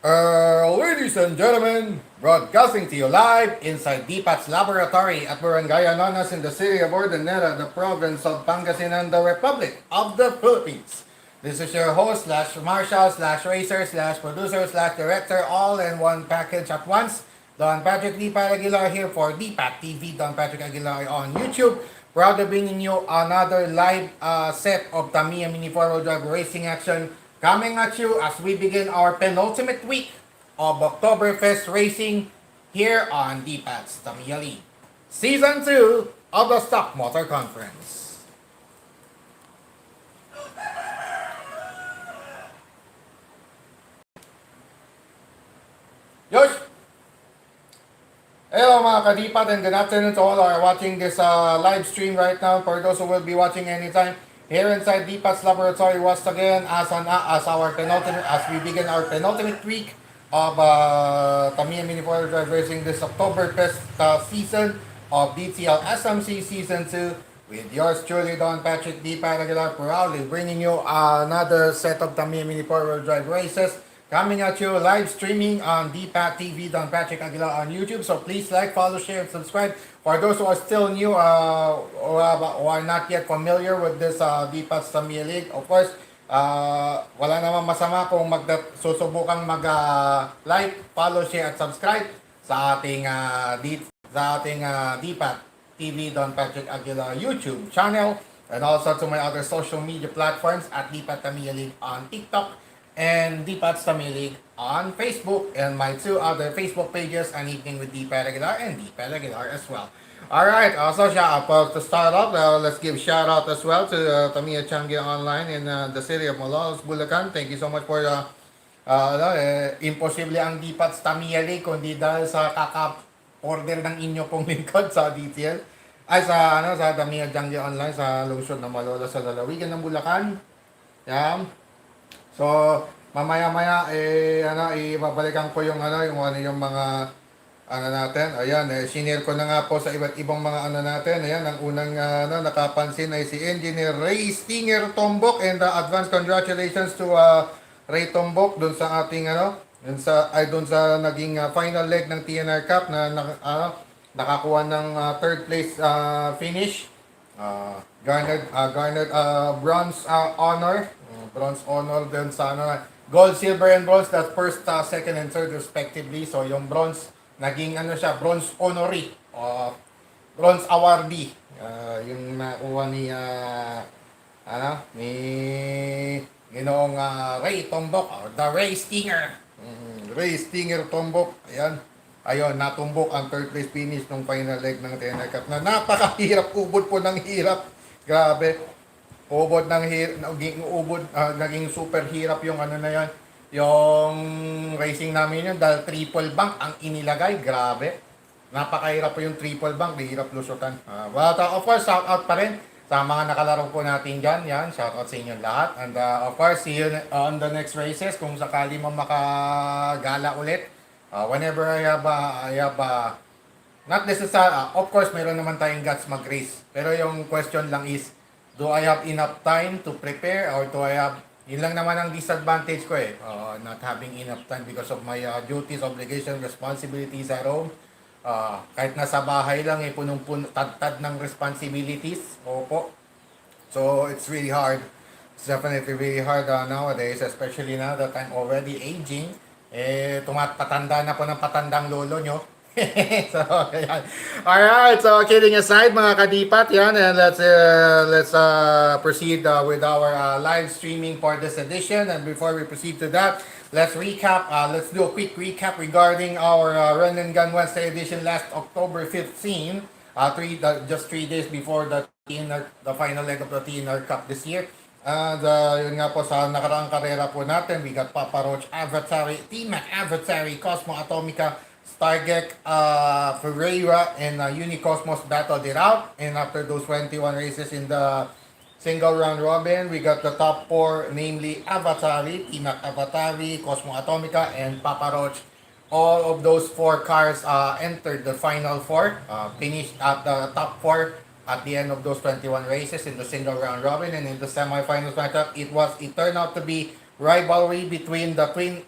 Ladies and gentlemen, broadcasting to you live inside DPAT's laboratory at Barangay Anonas in the city of Ordaneta, the province of Pangasinan, the Republic of the Philippines. This is your host slash marshal slash racer slash producer slash director all in one package at once. Don Patrick D. Aguilar here for DPAT TV. Don Patrick Aguilar on YouTube. Proud to bringing you another live set of Tamiya Mini 4-wheel drive racing action coming at you as we begin our penultimate week of Oktoberfest racing here on DPAT's Tamiya League. Season 2 of the Stock Motor Conference. Yosh! Hello mga kadipat and good afternoon to all who are watching this live stream right now. For those who will be watching anytime, here inside DPAT's laboratory once again as we begin our penultimate week of Tamiya Mini 4 Drive Racing this Oktoberfest season of DTL SMC Season 2 with yours truly Don Patrick D. Aguilar proudly bringing you another set of Tamiya Mini 4 Drive races coming at you live streaming on DPAT TV, Don Patrick Aguilar on YouTube. So please like, follow, share, and subscribe. For those who are still new or are not yet familiar with this DPAT Tamiya League, of course, wala namang masama kung susubukang mag-like, follow, share, at subscribe sa ating DPAT TV, Don Patrick Aguilar YouTube channel, and also to my other social media platforms at DPAT Tamiya League on TikTok and DPAT's Tamiya League on Facebook, and my two other Facebook pages, An Evening with D.Pat Aguilar and D.Pat Aguilar as well. Alright, also to start off, let's give shout out as well to Tamiya Changi Online in the city of Malolos, Bulacan. Thank you so much for imposible ang DPAT's Tamiya League kundi dahil sa kaka-order ng inyo pong lingkod sa DTL ay sa Tamiya Changi Online sa lungsod ng Malolos sa lalawigan ng Bulacan. Yan. So, mamaya-maya ibabalikan ko yung mga natin. Ayan, sinare ko na nga po sa iba't ibang mga natin. Ayan, ang unang nakapansin ay si Engineer Ray Stinger Tombok, and advance congratulations to Ray Tombok doon sa ating doon sa naging final leg ng TNR Cup na nakakuha ng third place finish. Garnered bronze honor din sa gold, silver, and bronze, that first, second, and third respectively. So yung bronze naging bronze honoree, bronze awardee, yung nakuha ni Ginoong Ray Tombok, or the Ray Stinger. Ray Stinger Tombok. Ayun, natumbok ang third place finish ng final leg ng TNR Cup na napakahirap, ubod po ng hirap. Grabe. Ubod ng naging super hirap yung yung racing namin yun dahil triple bank ang inilagay. Grabe. Napakahirap po yung triple bank, di hirap lusutan. But of course, shout out pa rin sa mga nakalaro po natin dyan. Yan, shout out sa inyo lahat. And of course, see you on the next races kung sakali mo makagala ulit. Whenever I have not necessary, of course, meron naman tayong guts mag-race. Pero yung question lang is, do I have enough time to prepare, or do I have, yun lang naman ang disadvantage ko not having enough time because of my duties, obligations, responsibilities at home. Kahit nasa bahay lang punong-puno, tad-tad ng responsibilities. Opo. So it's really hard. It's definitely really hard nowadays, especially now that I'm already aging. Patanda na po ng patandang lolo nyo. So, ayan. Alright, so kidding aside mga kadipat, yan, and let's proceed with our live streaming for this edition. And before we proceed to that, let's do a quick recap regarding our Run and Gun Wednesday edition last October 15, just 3 days before the final leg of the TNR Cup this year. And yun nga po, sa nakaraang karera po natin, we got Papa Roach T-Mac Adversary, Cosmo Atomica, Stargek, Ferreira, and Unicosmos battled it out. And after those 21 races in the single round robin, we got the top 4, namely Avatari, T-Mac Avatari, Cosmo Atomica, and Papa Roach. All of those 4 cars entered the final 4, finished at the top 4 at the end of those 21 races in the single round robin. And in the semifinals matchup, it turned out to be rivalry between the twin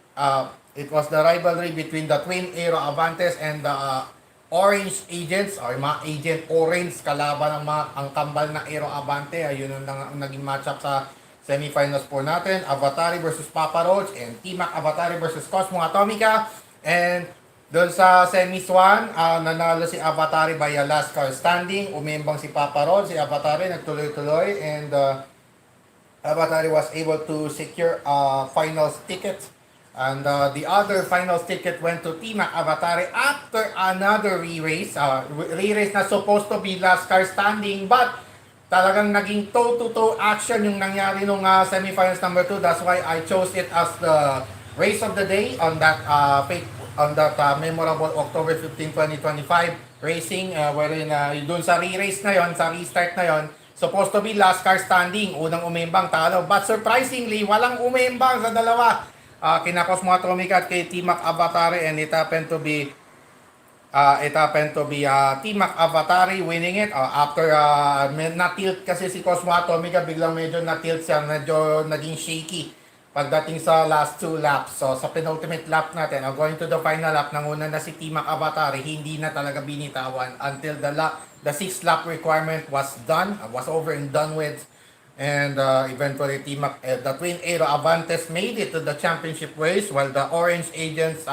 It was the rivalry between the Twin Aero Avantes and the Orange Agents or mga Agent Orange kalaban ng mga ang kambal na Aero Avante. Ayun ang naging matchup sa semifinals po natin. Avatari versus Papa Roach and T-Mac Avatari versus Cosmo Atomica. And doon sa semis 1, nanalo si Avatari by a last car standing. Umembang si Papa Roach, si Avatari nagtuloy-tuloy and Avatari was able to secure a finals ticket. And the other finals ticket went to T-Mac Avatari after another re-race. Re-race na supposed to be last car standing, but talagang naging toe-to-toe action yung nangyari nung semifinals number 2. That's why I chose it as the race of the day on that memorable October 15, 2025 racing, wherein doon sa re-race na yon, sa restart na yon, supposed to be last car standing, unang umembang talo, but surprisingly walang umembang sa dalawa, kina Cosmo Atomica at kay T-Mac Avatari, and it happened to be T-Mac Avatari winning it after na-tilt kasi si Cosmo Atomica, biglang medyo na-tilt siya, medyo naging shaky pagdating sa last 2 laps. So sa penultimate lap natin, going to the final lap, nanguna na si T-Mac Avatari, hindi na talaga binitawan until the 6th lap requirement was over and done with. And eventually T-Mac, the Twin Aero Avantes made it to the championship race, while the Orange Agents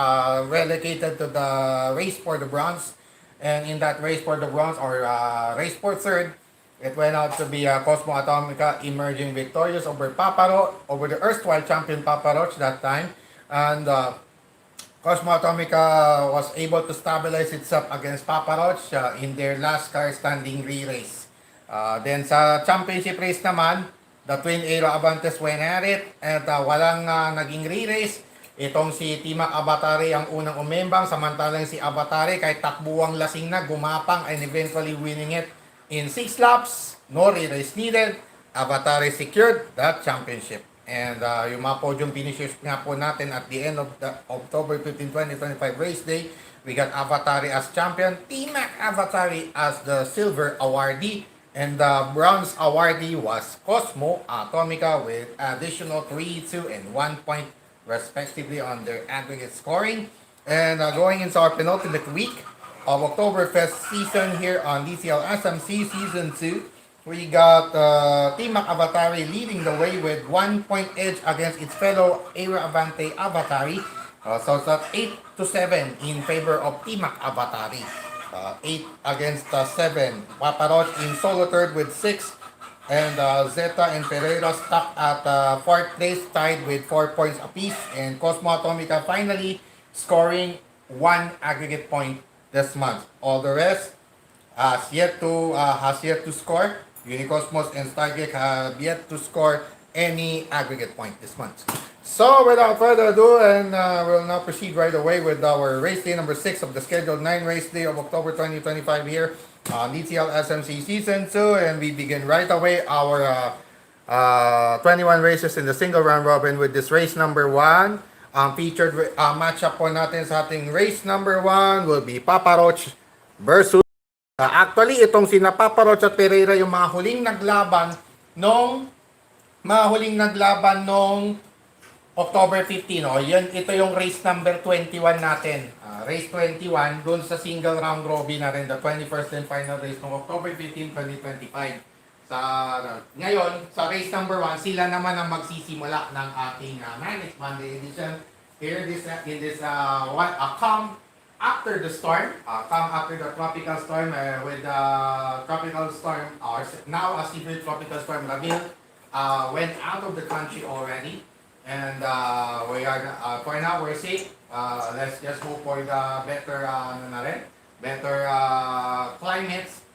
relegated to the race for the bronze. And in that race for the bronze, or race for third, it went out to be Cosmo Atomica emerging victorious over the erstwhile champion Papa Roach that time. And Cosmo Atomica was able to stabilize itself against Papa Roach in their last car standing re-race. Then sa championship race naman, the Twin Aero Avantes went at it at walang naging re-race. Itong si T-Mac Avatari ang unang umembang, samantalang si Avatari kahit takbuwang lasing na, gumapang and eventually winning it in 6 laps. No re-race needed. Avatari secured that championship. And yung mga podium finishers nga po natin at the end of the October 15, 2025 race day, we got Avatari as champion, T-Mac Avatari as the silver awardee, and the bronze awardee was Cosmo Atomica with additional 3, 2, and 1 point respectively on their aggregate scoring. And going into our penultimate week of Oktoberfest season here on DCL SMC Season 2, we got T-Mac Avatari leading the way with 1 point edge against its fellow Aero Avante Avatari. So it's at 8-7 in favor of T-Mac Avatari. 8 against 7. Papa Roach in solo third with 6. And Zeta and Pereira stuck at 4th place, tied with 4 points apiece. And Cosmo Atomica finally scoring 1 aggregate point this month. All the rest has yet to score. Unicosmos and Stargate have yet to score any aggregate point this month. So without further ado, and we'll now proceed right away with our race day number 6 of the scheduled 9 race day of October 2025 here on DTL SMC Season 2. And we begin right away our 21 races in the single round robin with this race number 1. Featured matchup po natin sa ating race number 1 will be Papa Roach versus actually itong sina Papa Roach at Pereira yung mga huling naglaban nung October 15, ito yung race number 21 natin. Race 21, dun sa single round robin na rin, the 21st and final race ng October 15, 2025. Ngayon, sa race number 1, sila naman ang magsisimula ng ating Managed Monday edition. Here in this calm after the storm, calm after the tropical storm, with the tropical storm, or now a severe tropical storm, Ramil, went out of the country already. And we are for now we're safe. Let's just hope for the better climates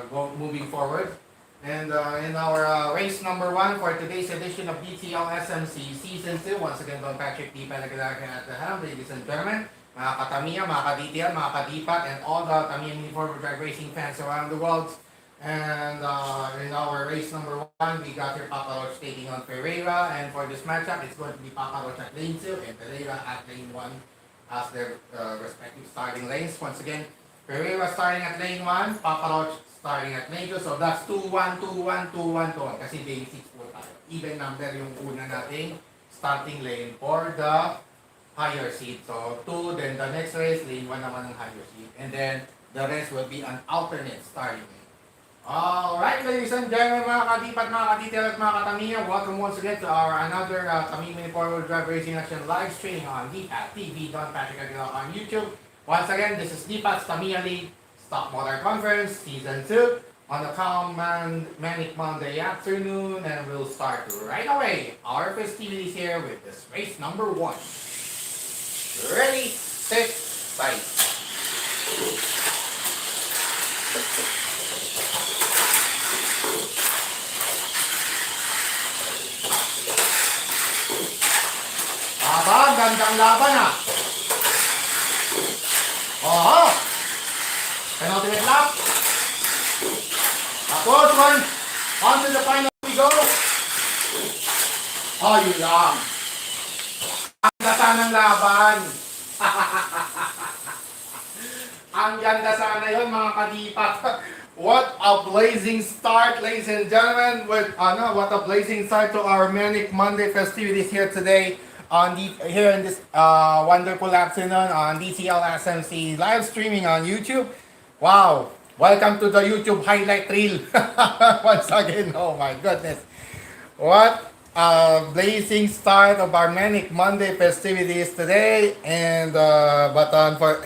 moving forward. And in our race number 1 for today's edition of DTL SMC Season 2, once again, Don Patrick P. Panagalakan at the helm, ladies and gentlemen, mga ka-Tamiya, mga ka-DTL, mga ka-Dipat, and all the Tamiya uniform drag racing fans around the world. And in our race number 1, we got here Papa Roach taking on Pereira. And for this matchup, it's going to be Papa Roach at lane 2 and Pereira at lane 1 as their respective starting lanes. Once again, Pereira starting at lane 1, Papa Roach starting at lane 2. So that's 2-1, 2-1, 2-1, 2-1. Kasi lane 6 po tayo. Even number yung una nating starting lane for the higher seed. So 2, then the next race, lane 1 naman ang higher seed. And then the rest will be an alternate starting. Alright, ladies and gentlemen, mga kadipat, mga kadetail at mga katamiya, welcome once again to our another Tamiya Mini 4-Wheel Drive Racing Action live streaming on DPAT TV, Don Patrick Aguilar on YouTube. Once again, this is DPAT's Tamiya League Stock Motor Conference Season 2 on a calm manic Monday afternoon, and we'll start right away our festivities here with this race number 1. Ready, set, fight. Aba, gandang laban ah. Oh, penultimate lap. Tapos one, on to the final we go. Oh, yun lang. Ang ganda ng laban. Ang ganda sana yun, mga kadipat. What a blazing start, ladies and gentlemen. What a blazing start to our Manic Monday festivities here today. Here in this wonderful afternoon on DCL SMC live streaming on YouTube. Wow! Welcome to the YouTube highlight reel. Once again, oh my goodness. What a blazing start of our Manic Monday festivities today. And but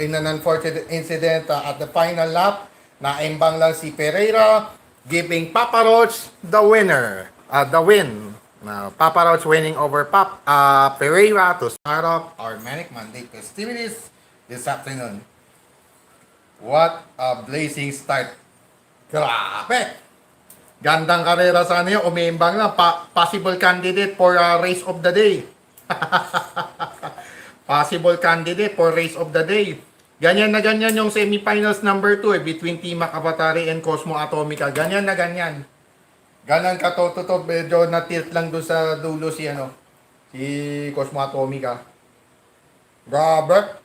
in an unfortunate incident at the final lap, naimbang lang si Pereira, giving Papa Roach the win. Papa Roach winning over Pereira to start off our Manic Monday festivities this afternoon. What a blazing start. Grabe! Gandang karera sana yun. Umiimbang lang. Possible candidate for race of the day. Possible candidate for race of the day. Ganyan na ganyan yung semifinals number 2 between Team Makabatari and Cosmo Atomica. Ganyan na ganyan. Ganon katototo, medyo na-tilt lang doon sa dulo si Cosmo Atomica. Grabe.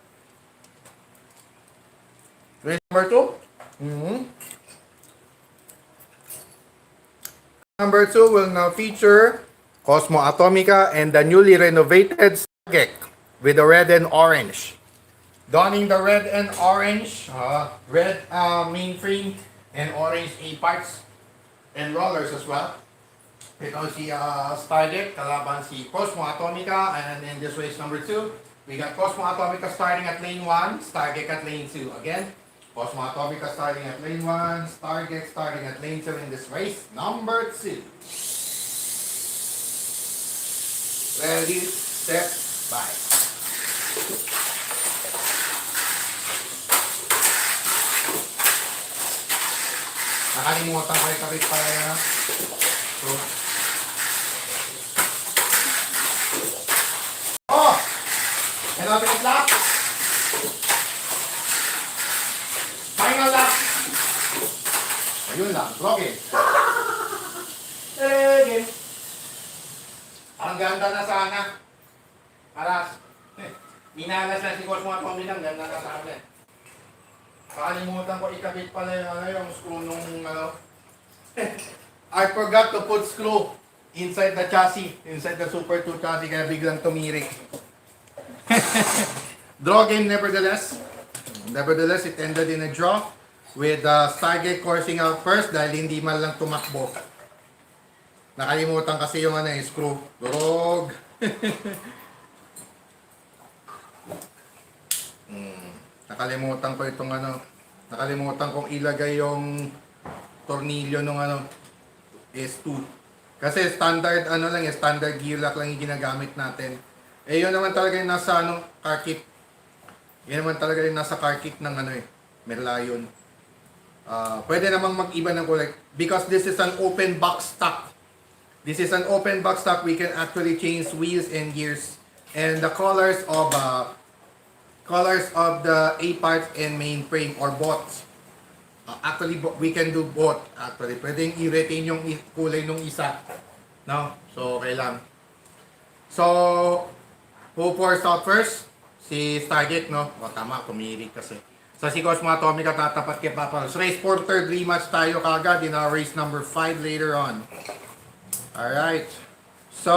Race number 2. Number 2 will now feature Cosmo Atomica and the newly renovated Stargek with the red and orange. Donning the red and orange, red mainframe and orange A-parts. And rollers as well. Ito si Stargate, kalaban si Cosmo Atomica. And in this race number 2, we got Cosmo Atomica starting at lane 1, Stargate at lane 2. Again, Cosmo Atomica starting at lane 1, Stargate starting at lane 2 in this race number 2. Ready, set, bye. Nakalimutan ko yung kapit pala yan. So. Oh! Penultimate lap. Final lap. Ayun lang. Broken. Again. Ang ganda na sana. Aras. Minalas na si Cosmo at Tommy lang. Ganda na sana. Nakalimutan ko ikabit pala yung screw nung I forgot to put screw inside the chassis, inside the Super 2 chassis, kaya biglang tumirik. Draw game nevertheless. Nevertheless, it ended in a draw with Stargate coursing out first dahil hindi man lang tumakbo. Nakalimutan kasi yung yung screw. Durog. Nakalimutan ko itong nakalimutan kong ilagay yung tornilyo ng S2. Kasi standard standard gear lock lang yung ginagamit natin. Eh yun naman talaga yung nasa car kit. Yun naman talaga yung nasa car kit ng Merlion. Pwede namang mag-iba ng kulay because this is an open box stock. This is an open box stock. We can actually change wheels and gears and the colors of the A-parts and mainframe or both. Actually, we can do both. Actually, pwedeng i-retain yung kulay nung isa. No? So, okay lang. So, who forced out first? Si Stargate, no? O, tama, tumirik kasi. So, si Cosmo Atomica tatapat kay Papa. So, race for third rematch tayo kagad in our race number 5 later on. Alright. So,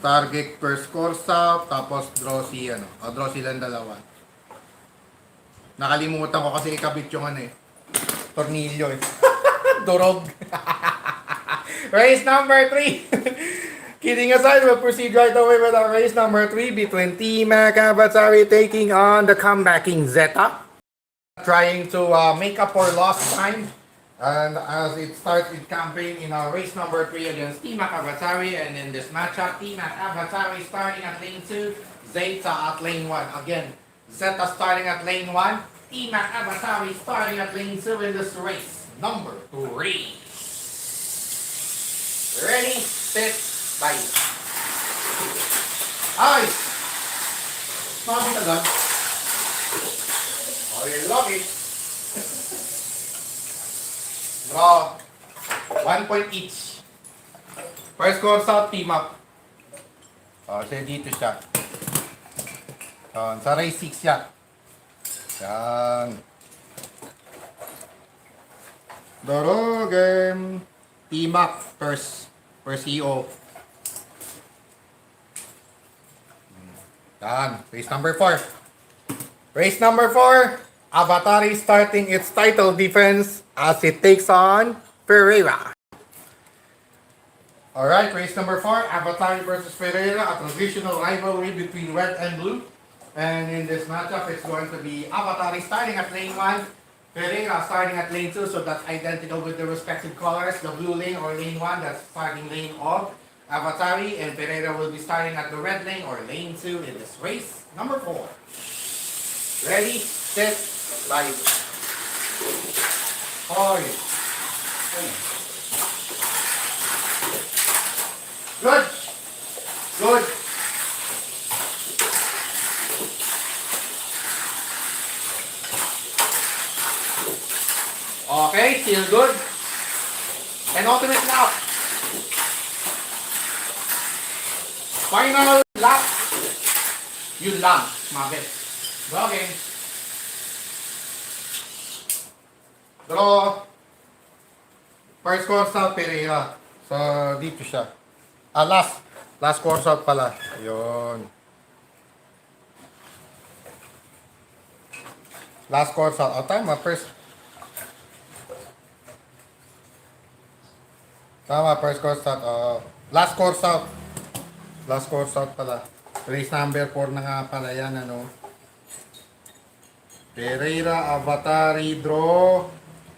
Target first course out, tapos draw si, draw silang dalawa. Nakalimutan ko kasi ikabit yung tornilyo eh. Durog. Race number 3. Kidding aside, we'll proceed right away with our race number 3 between Tamiya Kabatari taking on the comebacking Zeta. Trying to make up for lost time. And as it starts its campaign in our race number 3 against Tamiya Kabatari, and in this matchup, Tamiya Kabatari starting at lane 2, Zeta at lane 1. Again, Zeta starting at lane 1, Tamiya Kabatari starting at lane 2 in this race number 3. Ready, set, bye. Ay! Mami agad. Oh, you're lucky. Draw. 1 point each. First course out, team up. Oh, so dito siya. Sa race 6 siya. Yan. Doro game. Team up first. First EO. Yan. Race number 4. Race number 4. Avatari starting its title defense as it takes on Ferreira. Alright, race number 4. Avatari versus Ferreira. A traditional rivalry between red and blue. And in this matchup, it's going to be Avatari starting at lane 1. Ferreira starting at lane 2, so that's identical with the respective colors. The blue lane or lane 1, that's starting lane of Avatari, and Ferreira will be starting at the red lane or lane 2 in this race number 4. Ready, set, light. Hoy. Good. Good. Okay, still good. And ultimate lap. Final lap. Yun lang, mabit. Draw game. Draw. First course out, Pereira. So, dito siya. Last course out pala. Yun. Last course out. Oh, tama. First course out. Last course out. Last course out pala. Race number 4 na nga pala yan, Pereira, Avatari, draw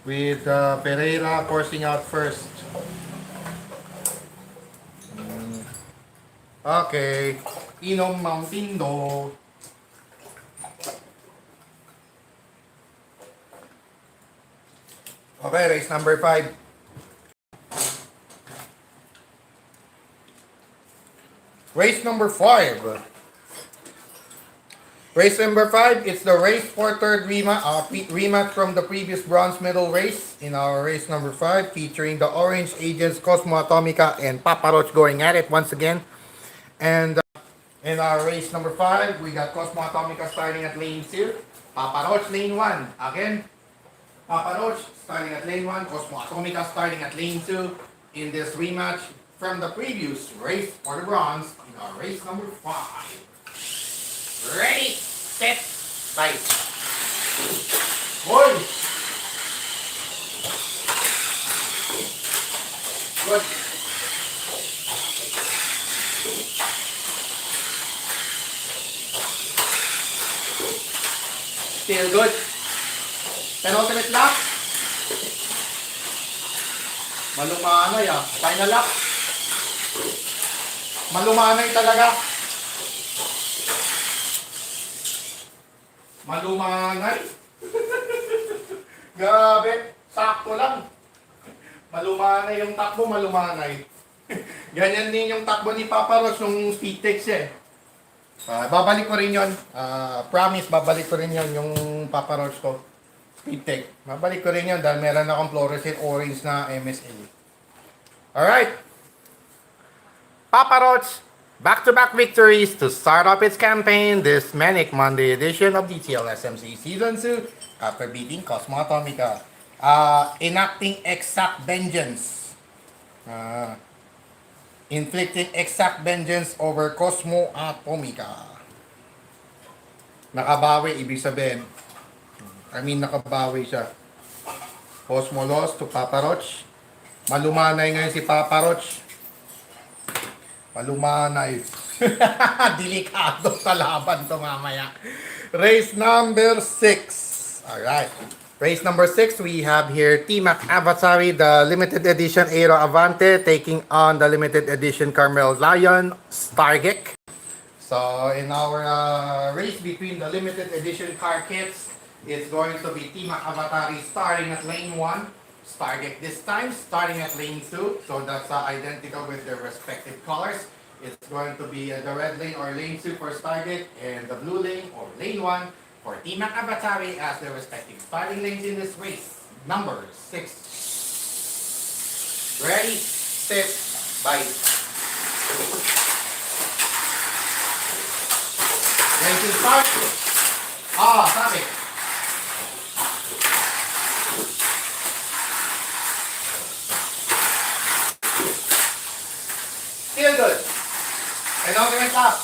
with Pereira coursing out first. Okay. Inom Mountain Dew. Okay, race number 5. Race number 5. Race number 5, it's the race for third rematch from the previous bronze medal race in our race number 5, featuring the Orange Agents Cosmo Atomica and Papa Roach going at it once again. And in our race number 5, we got Cosmo Atomica starting at lane 2, Papa Roach lane 1. Again, Papa Roach starting at lane 1, Cosmo Atomica starting at lane 2 in this rematch from the previous race for the bronze in our race number 5. Ready, set, fight. Boy. Good. Still good. Penultimate lap. Malumanay Final lap. Malumanay talaga. Malumanay. Grabe. Sakto lang. Malumanay yung takbo, malumanay. Ganyan din yung takbo ni Papa Roach nung speed text babalik ko rin yun. Promise, babalik ko rin yun yung Papa Roach ko. Speed tech. Babalik ko rin yun dahil meron akong fluorescent orange na MSA. Alright. Papa Roach, back-to-back victories to start off its campaign this Manic Monday edition of DTL SMC Season 2 after beating Cosmo Atomica. Enacting exact vengeance. inflicting exact vengeance over Cosmo Atomica. Nakabawi, ibig sabihin. Nakabawi siya. Cosmo lost to Papa Roach. Malumanay ngayon si Papa Roach. Malumanay. Delikado sa laban to mamaya. Race number 6. Alright. Race number 6, we have here T-Mac Avatari, the limited edition Aero Avante, taking on the limited edition Carmel Lion Stargek. So in our race between the limited edition car kits, it's going to be T-Mac Avatari starting at lane 1. Stargate this time, starting at lane 2. So that's identical with their respective colors. It's going to be the red lane or lane 2 for Stargate and the blue lane or lane 1 for T-Mac Avatari as their respective starting lanes in this race. Number 6. Ready, set, bye. Lane 2 start. Sabi. Still good. Penultimate lap.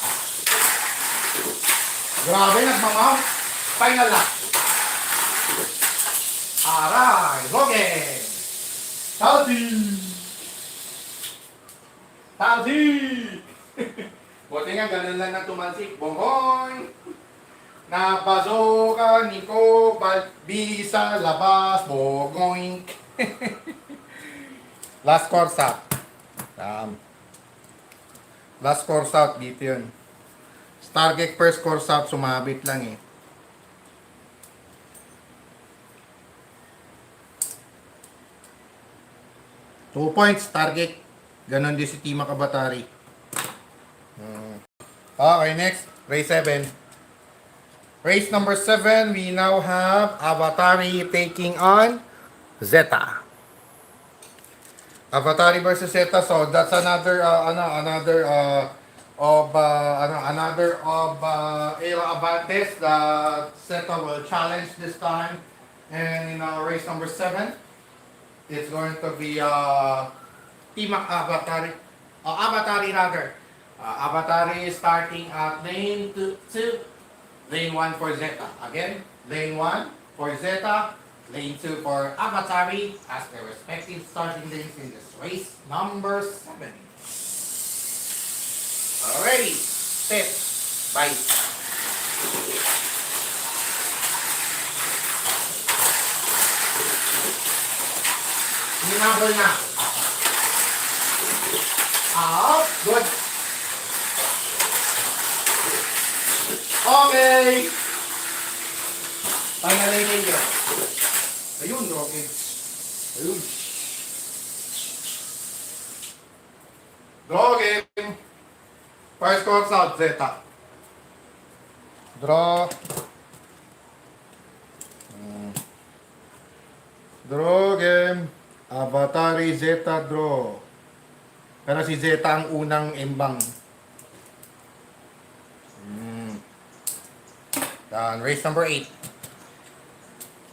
Grabe, nagmamount. Final lap. Aray, Goge. Salty. Salty. Buti nga, ganun lang na tumansik. Bongoy. Napasoka, Nico, Balbisa, labas, Bongoy. Last course up. Last course out, dito yun. Stargate first course out, sumabit lang eh. Two points, Stargate. Ganon din si T-Mac Avatari. Okay, next. Race 7. Race number 7, we now have Avatari taking on Zeta. Avatari versus Zeta, so that's another Era Avantes that Zeta will challenge this time. And in race number 7, it's going to be T-Mac Avatari, Avatari rather. Avatari is starting at lane 2, lane 1 for Zeta. Again, lane 1 for Zeta. Lane 2 for Avatari as their respective starting lanes in this race number 7. Alrighty, set, bye. Hinabol na. Up, good. Okay. Final lane ninyo. Ayun, Rocky. Ayun. Draw game. First course out, Zeta. Draw. Draw game. Avatari, Zeta, draw. Pero si Zeta ang unang embang. Then race number 8.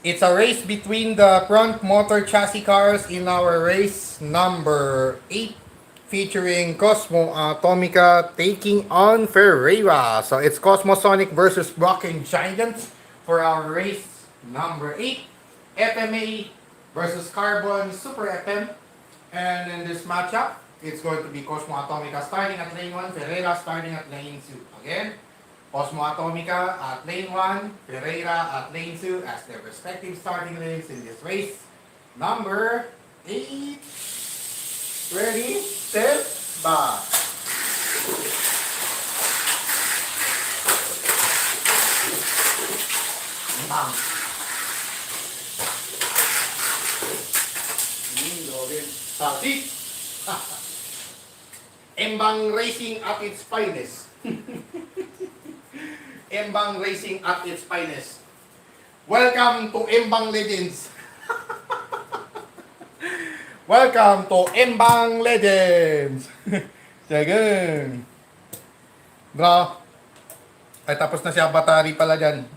It's a race between the front motor chassis cars in our race number 8, featuring Cosmo Atomica taking on Ferreira. So it's Cosmosonic versus Rocking Giant for our race number 8. FMA versus Carbon Super FM. And in this matchup, it's going to be Cosmo Atomica starting at lane 1, Ferreira starting at lane 2. Again, Cosmo Atomica at lane 1, Ferreira at lane 2 as their respective starting lanes in this race. Number 8. Ready, set, back. Bang. Sati. Embang Racing at its finest. Embang Racing at its finest. Welcome to Embang Legends. Welcome to Embang Legends. Sige. Bro. Ay, tapos na si Avatari pala dyan.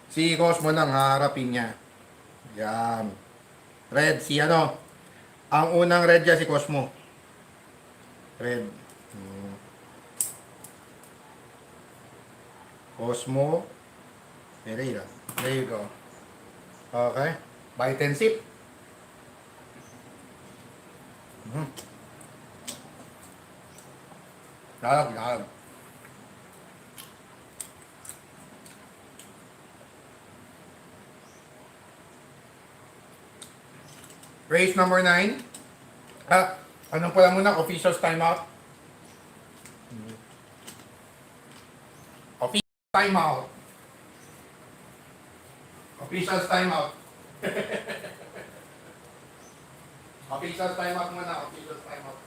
Si Cosmo nang harapin niya. Yan. Red, si ano? Ang unang red dyan si Cosmo. Red. Cosmo Pereira. There you go. Okay. Bite and sip. Lalab, lalab. Race number 9. Anong pala muna? Officials timeout. Officials timeout. Officials timeout. Officials timeout muna. Officials timeout.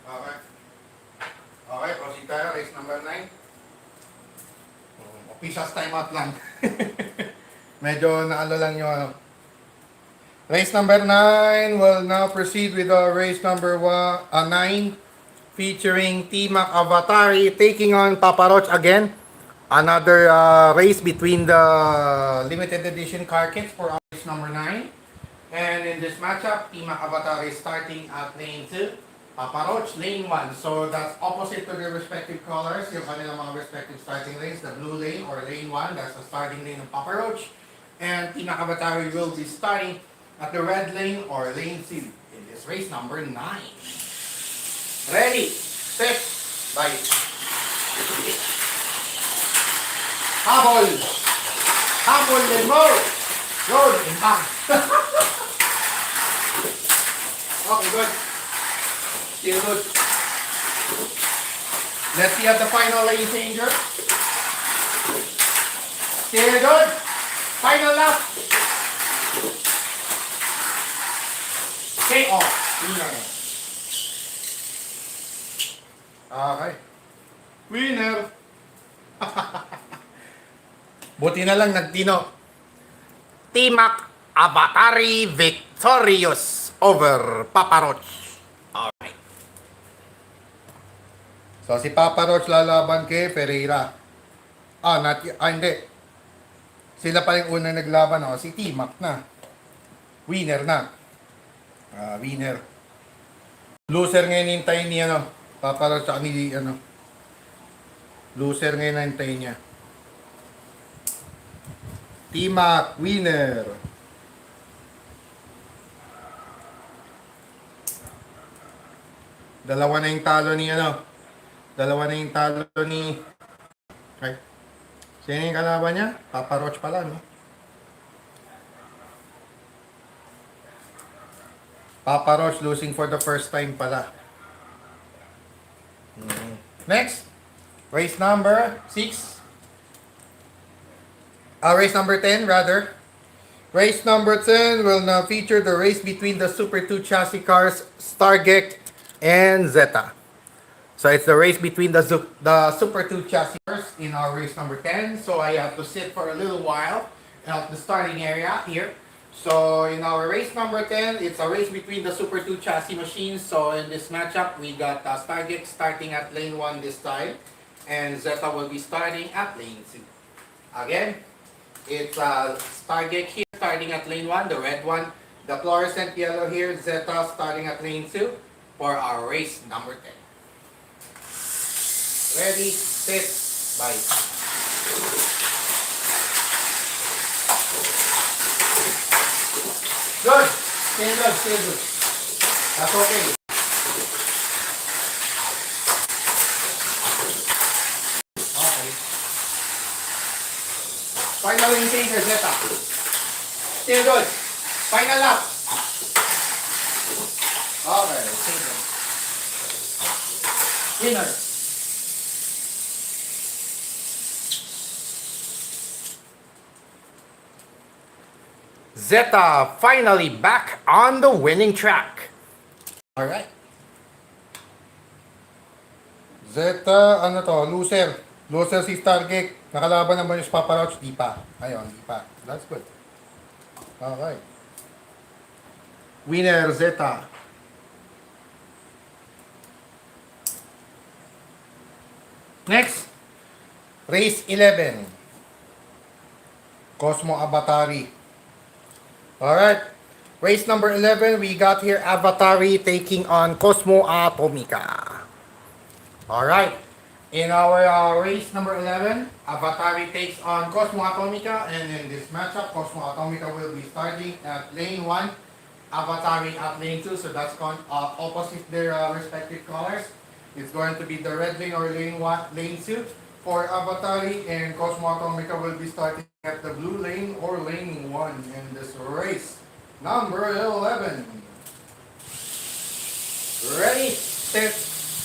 Okay. Okay, proceed tayo. Race number 9. Officials timeout lang. Medyo naalo lang yung ano. Race number 9 will now proceed with race number 9 featuring T-Mac Avatari taking on Papa Roach again. Another race between the limited edition car kits for race number 9. And in this matchup, T-Mac Avatari is starting at lane 2. Papa Roach, lane 1. So that's opposite to their respective colors. Yung kanilang mga respective starting lanes. The blue lane or lane 1, that's the starting lane of Papa Roach. And T-Mac Avatari will be starting at the red lane or lane 2 in this race number 9. Ready, set, bite. Habol! Habol and more! Roll and back. Okay, good. Still good. Let's see at the final lane changer. Still good. Final lap. Take off. Winner. Okay. Winner. Buti na lang nagtino. T-Mac Avatari victorious over Papa Roach. Alright. So si Papa Roach lalaban kay Pereira. Hindi. Sila pa yung unang naglaban. Si T-Mac na. Winner na. Winner. Loser ngayon hintayin niya, Papa Roach sa ni, Loser ngayon hintayin niya. T-Mac, winner. Dalawa na yung talo ni, Dalawa na yung talo ni... Okay. Sino yung kalaban niya? Papa Roach pala, Papa Roach losing for the first time pala. Next, race number 6. Race number 10 rather. Race number 10 will now feature the race between the Super 2 chassis cars Stargate and Zeta. So it's the race between the Super 2 chassis cars in our race number 10. So I have to sit for a little while at the starting area here. So in our race number 10, it's a race between the Super 2 chassis machines. So in this matchup, we got Stargate starting at lane 1 this time. And Zeta will be starting at lane 2. Again, it's Stargate here starting at lane 1, the red one. The fluorescent yellow here, Zeta starting at lane 2 for our race number 10. Ready, set, bye. Good. Still good, still good. That's okay. Okay. Final lane changer, Zeta. Still good. Final lap. Okay, changer. Winner. Zeta finally back on the winning track. Alright. Zeta, ano to? Loser. Loser si Stargate. Nakalaban naman yung Paparouch. Di pa. Ayun, di pa. That's good. Alright. Winner, Zeta. Next. Race 11. Cosmo Avatari. Alright. Race number 11, we got here Avatari taking on Cosmo Atomica. Alright. In our race number 11, Avatari takes on Cosmo Atomica, and in this matchup, Cosmo Atomica will be starting at lane 1, Avatari at lane 2, so that's opposite their respective colors. It's going to be the red lane or lane 1, lane 2 for Avatari, and Cosmo Atomica will be starting at the blue lane or lane 1 in this race. Number 11. Ready, set,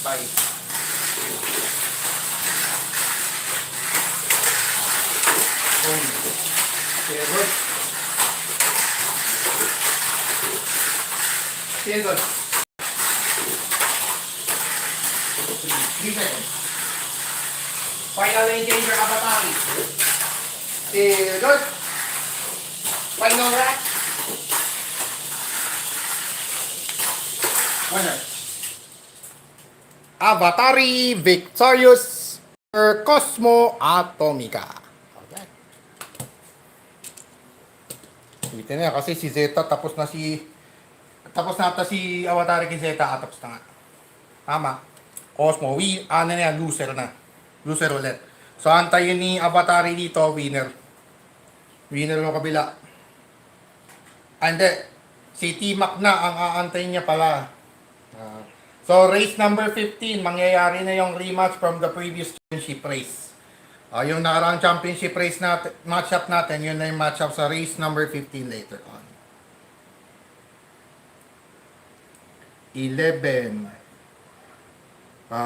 fight. Good. Good. 3 seconds. Final lane changer, Avatari. Good. Final rack. Winner. Avatari victorious for Cosmo Atomica. Okay. Ulitin na kasi si Zeta tapos na ata si Avatari kay Zeta tapos na nga. Tama. Cosmo, ano na yan, loser na. Loser ulit. So antayin ni Avatari dito, winner. Winner ng kabila. Hindi. Si T-Mac na ang aantayin niya pala. So race number 15, mangyayari na yung rematch from the previous championship race. Yung nakaraang championship race natin, matchup natin, yun na yung matchup sa race number 15 later on. 11.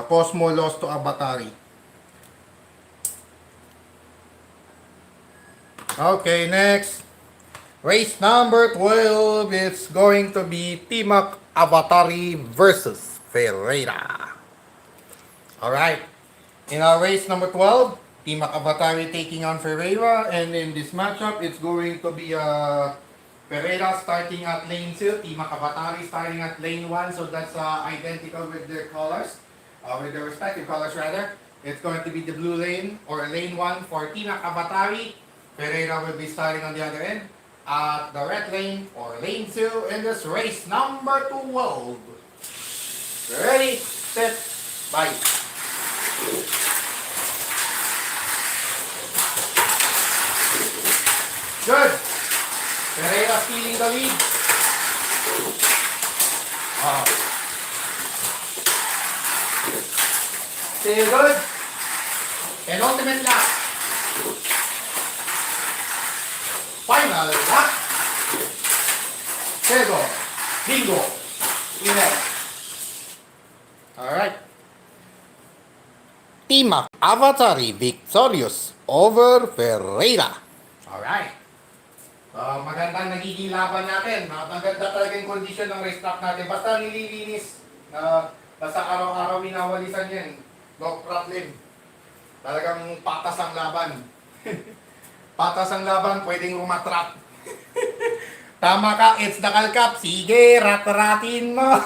Cosmo lost to Avatari. Okay, next. Race number 12, it's going to be T-Mac Avatari versus Ferreira. Alright. In our race number 12, T-Mac Avatari taking on Ferreira, and in this matchup, it's going to be Ferreira starting at lane 2, T-Mac Avatari starting at lane 1, so that's identical with their colors, with their respective colors rather. It's going to be the blue lane or lane 1 for T-Mac Avatari. Ferreira will be starting on the other end at the red lane or lane 2 in this race number 12. Ready, set, bye. Good. Ferreira stealing the lead. Still good. Penultimate lap. Final lap. Tego. Bingo. Winner. Alright. T-Mac Avatari victorious over Ferreira. Alright. Magandang nagiging laban natin. Maganda talaga yung condition ng racetrack natin. Basta nililinis. Basta araw-araw winawalisan yan. No problem. Talagang patas ang laban. Patas ang laban, pwedeng umatrap. Tama ka, it's the Kalkap. Sige, rat-ratin mo.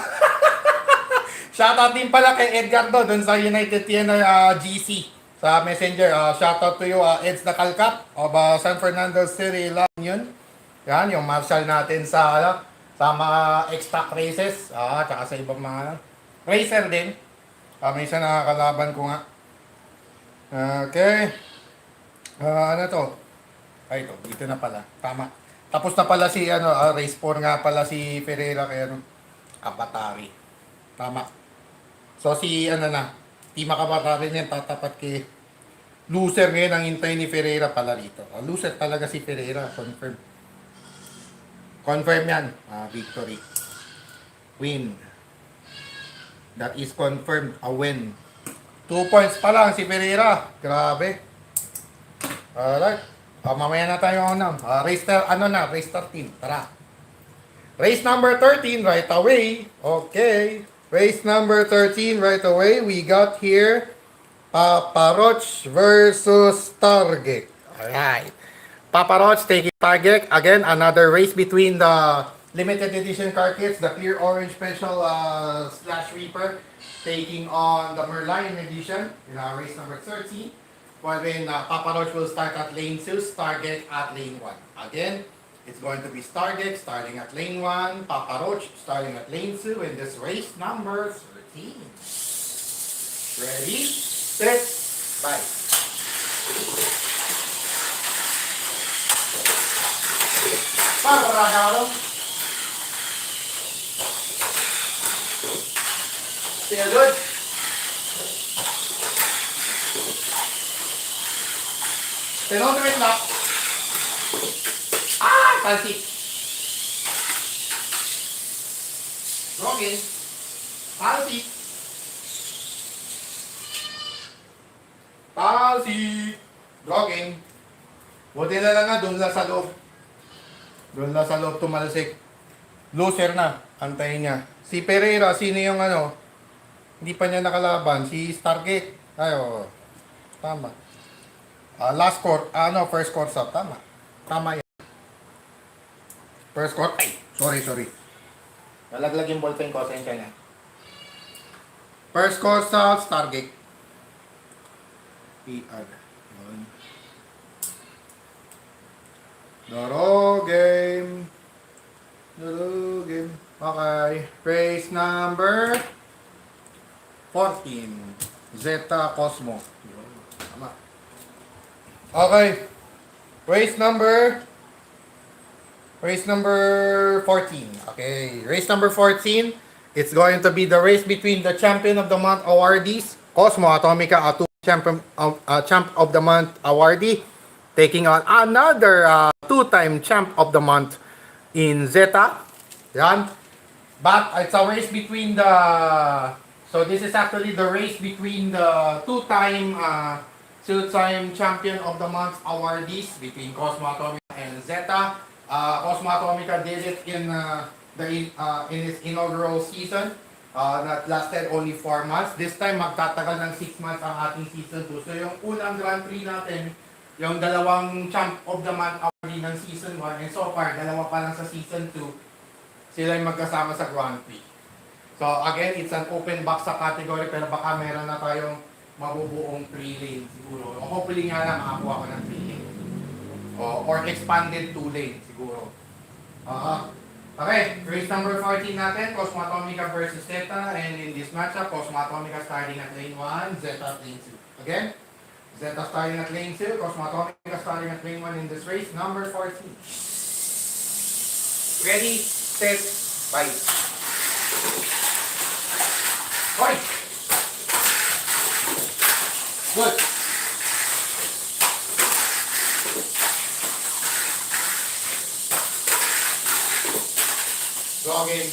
Shoutout din pala kay Edgar doon sa United TNR GC sa Messenger. Shoutout to you, Ed's the Kalkap of San Fernando City, yun. Yan, yung marshal natin sa mga extra races. Tsaka sa ibang mga racer din. May isa nakakalaban ko nga. Okay. Ano to? Ay, ito. Dito na pala. Tama. Tapos na pala si race 4 nga pala si Ferreira kay Avatari. Tama. So si T-Mac Avatari niyan tatapat kay loser ngayon ang hintay ni Ferreira pala rito. Loser talaga si Ferreira, confirm. Confirm yan. Victory. Win. That is confirmed. A win. 2 points pa lang si Ferreira. Grabe. Alright. Mamaya na tayo race, race 13. Tara. Race number 13 right away. Okay. Race number 13 right away. We got here Paparoch versus Target. Alright. Paparoch taking Target. Again, another race between the limited edition car kits, the clear orange special slash Reaper, taking on the Merlion edition in our race number 13. Wherein Paparoch will start at lane 2, Target at lane 1. Again, it's going to be Stargate starting at lane 1, Papa Roach starting at lane 2 in this race number 13. Ready, set, bye. Paano ba nakakalo? Feel good? Penultimate lap. Pansit. Broken. Pansit. Pansit. Broken. Buti na lang nga, doon lang sa loob. Doon lang sa loob tumalsik. Loser na. Antayin niya. Si Pereira, sino yung hindi pa niya nakalaban? Si Stargate. Ay, oo. Tama. Last court, first court stop. Tama. Tama yan. First court. Ay, sorry. Nalaglag yung ballpen ko. Sensya niya. First court stop, Stargate. PR. Daro game. Okay. Race number 14. Zeta Cosmo. Tama. Okay. Race number 14. Okay. Race number 14. It's going to be the race between the Champion of the Month awardees, Cosmo Atomica, a Champ of the Month awardee, taking on another two-time Champ of the Month in Zeta. Yan. But it's a race between the... So this is actually the race between the two-time Champion of the Month awardees between Cosmo Atomica and Zeta. Cosmo Atomica did it in his inaugural season that lasted only 4 months. This time, magtatagal ng 6 months ang ating season 2. So yung unang Grand Prix natin, yung dalawang Champ of the Month awardee ng season 1, and so far, dalawa pa lang sa season 2, sila yung magkasama sa Grand Prix. So again, it's an open box sa category, pero baka meron na tayong mabubuong 3 lane siguro. Hopefully nga na makakuha ko ng 3 lane. Or expanded 2 lane siguro. Okay, race number 14 natin, Cosmo Atomica versus Zeta, and in this matchup, Cosmo Atomica starting at lane 1, Zeta at lane 2. Again, Zeta starting at lane 2, Cosmo Atomica starting at lane 1 in this race, number 14. Ready, set, fight. Fight! Good. Draw game.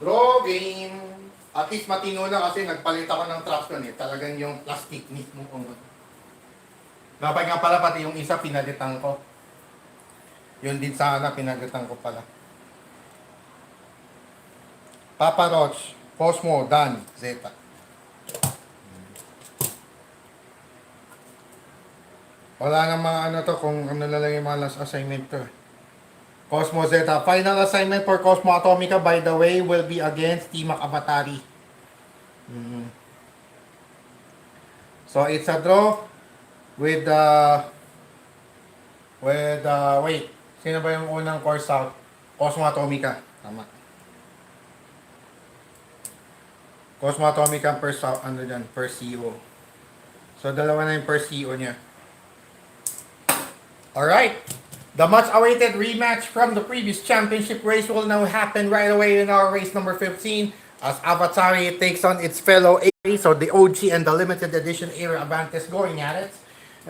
Draw game. At least matino na kasi nagpalit ako ng traction eh. Talagang yung plastic mismo kung dapat nga pala pati yung isa pinalitan ko. Yun din sana pinalitan ko pala. Papa Roach, Cosmo, Dan, Zeta. Wala nang mga to kung ano na lang yung mga last assignment to. Cosmo Zeta. Final assignment for Cosmo Atomica, by the way, will be against Team Avatari. So it's a draw with wait. Sino ba yung unang course out? Cosmo Atomica. Tama. Cosmo Atomica first out, first CO. So dalawa na yung first CO niya. Alright, the much-awaited rematch from the previous championship race will now happen right away in our race number 15 as Avatari takes on its fellow A, so the OG and the limited edition era Avantis going at it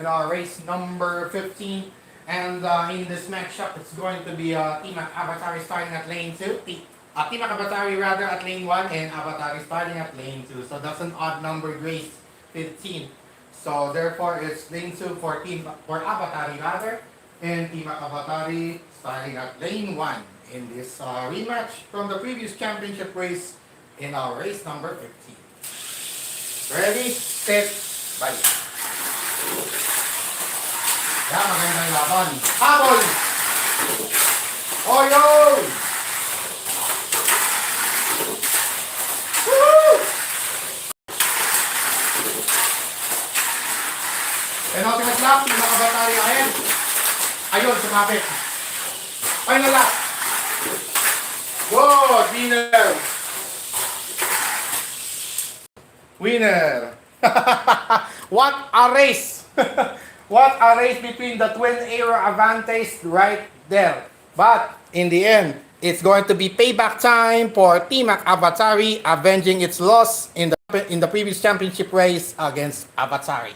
in our race number 15. And in this matchup, it's going to be Team Avatari starting at lane 2. Team Abatari rather at lane 1 and Abatari starting at lane 2. So that's an odd numbered race, 15. So therefore it's lane 2 for Abatari rather, and Team Abatari starting at lane 1 in this rematch from the previous championship race in our race number 15. Ready, set, bye. Yan, magandang laban. Habol! Oyo! Woo! Penultimate lap, Team Abatari ahead. Ayun, sumabit. Final lap. Good, winner! Winner! What a race! What a race between the twin era Avantes right there. But in the end, it's going to be payback time for Team Avatari avenging its loss in the previous championship race against Avatari.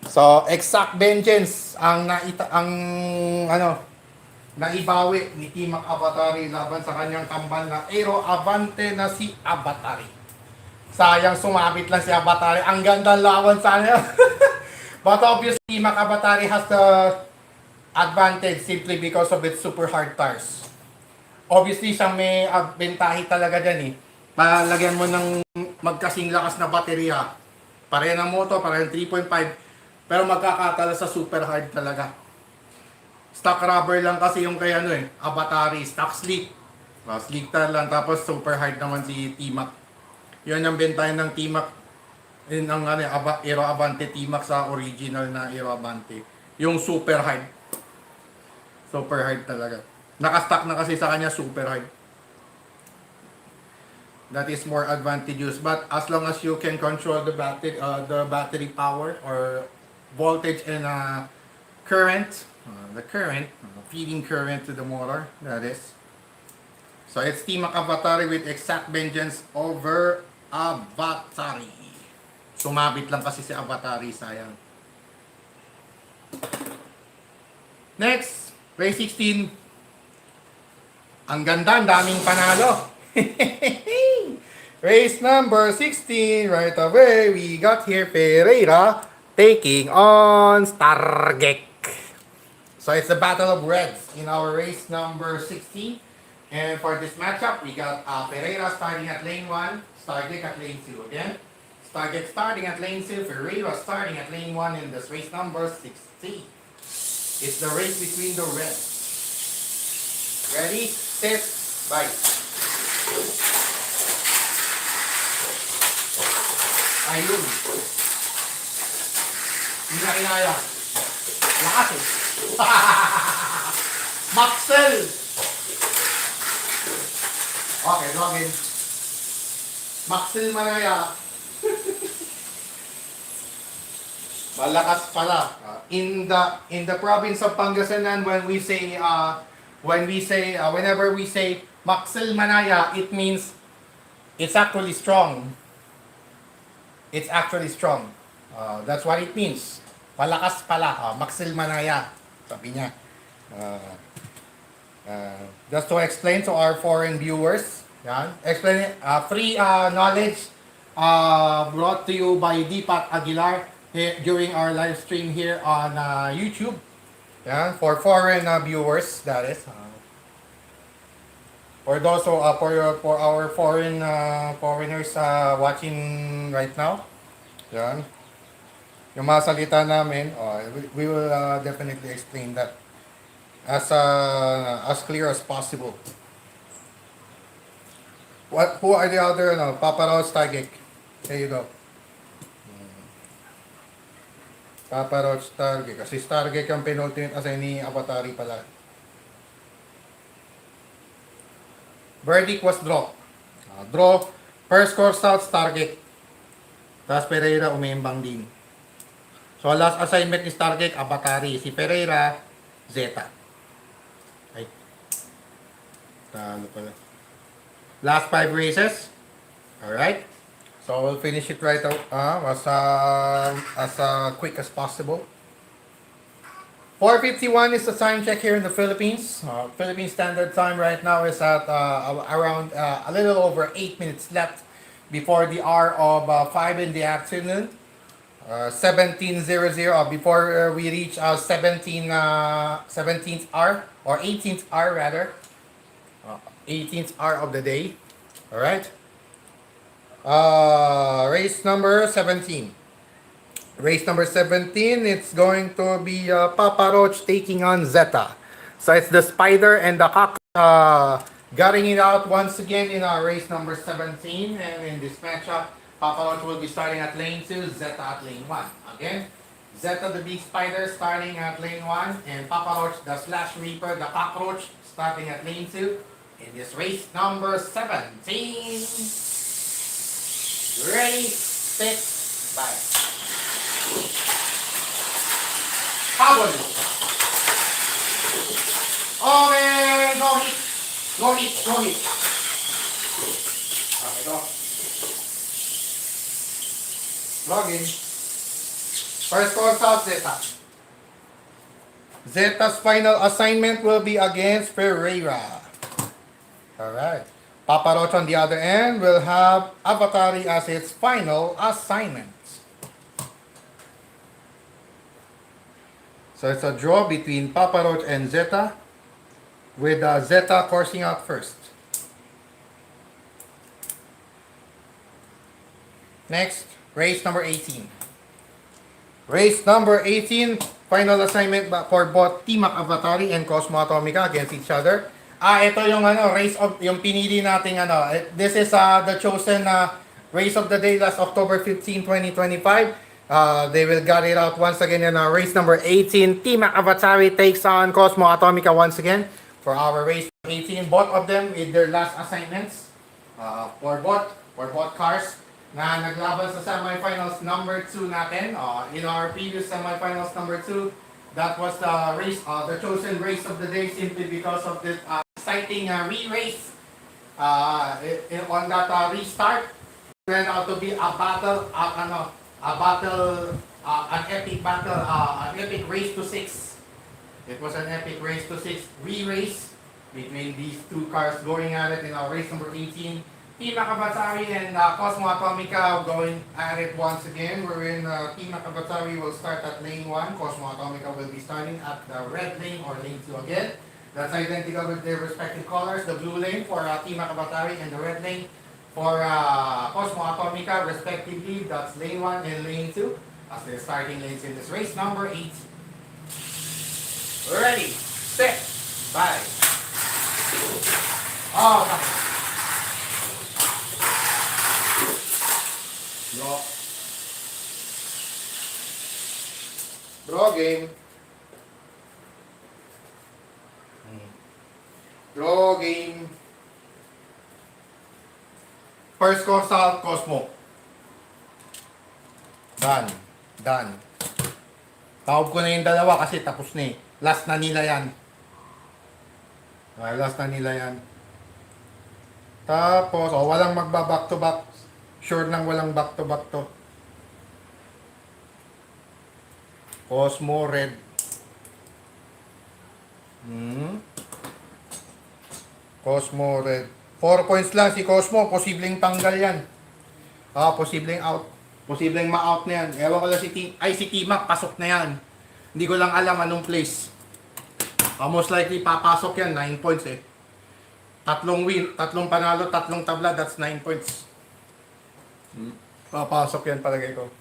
So, exact vengeance ang naibawi ni Team Avatari laban sa kanyang kambal na Aero Avante na si Avatari. Sayang sumabit lang si Avatari. Ang ganda lawan sana. But obviously, Team Avatari has the advantage simply because of its super hard tires. Obviously, siyang may bentahi talaga dyan eh. Palagyan mo ng magkasing lakas na baterya. Pareho ng motor, pareho ng 3.5. Pero magkakatala sa super hard talaga. Stock rubber lang kasi yung kay Avatari. Stock slick. Slick tire lang. Tapos super hard naman si T-Mac. Yun ang bentahin ng T-Mac. Yun ang Aero Avante T-Mac sa original na Aero Avante. Yung super hard. Super hard talaga. Nakastock na kasi sa kanya super hard. That is more advantageous. But as long as you can control the battery power or voltage and current, feeding current to the motor, that is. So it's Team Avatari with exact vengeance over Avatari. Sumabit lang kasi si Avatari, sayang. Next, race 16. Ang ganda, ang daming panalo. Race number 16, right away, we got here Pereira taking on Stargek. So it's the battle of reds in our race number 16. And for this matchup, we got Pereira starting at lane 1, Stargek at lane 2 again. Stargek starting at lane 2, Pereira starting at lane 1 in this race number 16. It's the race between the reds. Ready, set, bye. Ayun. Hindi na kinaya. Lakas eh. Maxel! Okay, login. Maxel Manaya. Malakas pala. In the province of Pangasinan, whenever we say Maxel Manaya, it means it's actually strong. It's actually strong. That's what it means. Malakas pala. Maxel Manaya. Sabi niya. Just to explain to our foreign viewers. Yan. Explain it. Free knowledge brought to you by Dipat Aguilar during our live stream here on YouTube. Yan. For foreign viewers, that is. For those who, for our foreigners watching right now. Yan. Yung mga salita namin, we will definitely explain that as clear as possible. Who are the other, Papa Rod, Stargek? There you go. Papa Rod, Stargek. Kasi Stargek ang penultimate assign ni Avatari pala. Verdict was draw. Draw. First course out, Stargek. Tapos Pereira umiimbang din. So last assignment ni Stargek, Avatari. Si Pereira, Zeta. Ay. Talo pala. Last 5 races. Alright. So we'll finish it right out as quick as possible. 4:51 is the time check here in the Philippines. Philippine Standard Time right now is at around a little over 8 minutes left before the hour of 5 in the afternoon. 17:00 before we reach 17th hour or 18th hour rather. 18th hour of the day. All right. Race number 17. Race number 17, it's going to be Papa Roach taking on Zeta. So it's the Spider and the Cock gutting it out once again in our race number 17. And in this matchup, Papa Roach will be starting at lane 2, Zeta at lane 1. Again, Zeta the Big Spider starting at lane 1, and Papa Roach the Slash Reaper, the Cockroach, starting at lane 2 in this race number 17. Ready, set, bye. Habol. Okay, go hit. Go hit, go hit. Okay, go. Login. First call out, Zeta. Zeta's final assignment will be against Ferreira. Alright. Papa Roach on the other end will have Avatari as its final assignment. So it's a draw between Papa Roach and Zeta, with Zeta coursing out first. Next, race number 18. Race number 18, final assignment for both Team Avatari and Cosmo Atomica against each other. Ito yung race of yung pinili nating This is the chosen race of the day last October 15, 2025. They will get it out once again in our race number 18. Team Avatari takes on Cosmo Atomica once again for our race 18. Both of them with their last assignments for both cars na naglaban sa semifinals number 2 natin. In our previous semifinals number 2, that was the race, the chosen race of the day simply because of the exciting re-race on that restart. It turned out to be a battle, an epic battle, an epic race to 6. It was an epic race to 6 re-race between these two cars going at it in our race number 18. Team Avatari and Cosmo Atomica going at it once again, wherein Team Avatari will start at lane 1. Cosmo Atomica will be starting at the red lane or lane 2 again. That's identical with their respective colors. The blue lane for Team Avatari and the red lane for Cosmo Atomica respectively. That's lane 1 and lane 2 as their starting lanes in this race number 8. Ready, set, bye. Oh, draw. Draw game. Draw game. First consult, Cosmo. Done. Done. Tawag ko na yung dalawa kasi tapos na eh. Last na nila yan. Okay, last na nila yan. Tapos, walang magba-back to back. Sure nang walang back to back to. Cosmo red. Cosmo red. 4 points lang si Cosmo. Posibleng tanggal yan. Posibleng out. Posibleng ma-out na yan. Ewan ko lang si T-Mac, pasok na yan. Hindi ko lang alam anong place. Most likely papasok yan, 9 points eh. 3 win, 3 panalo, 3 tabla, that's 9 points. Papasok yan palagay ko.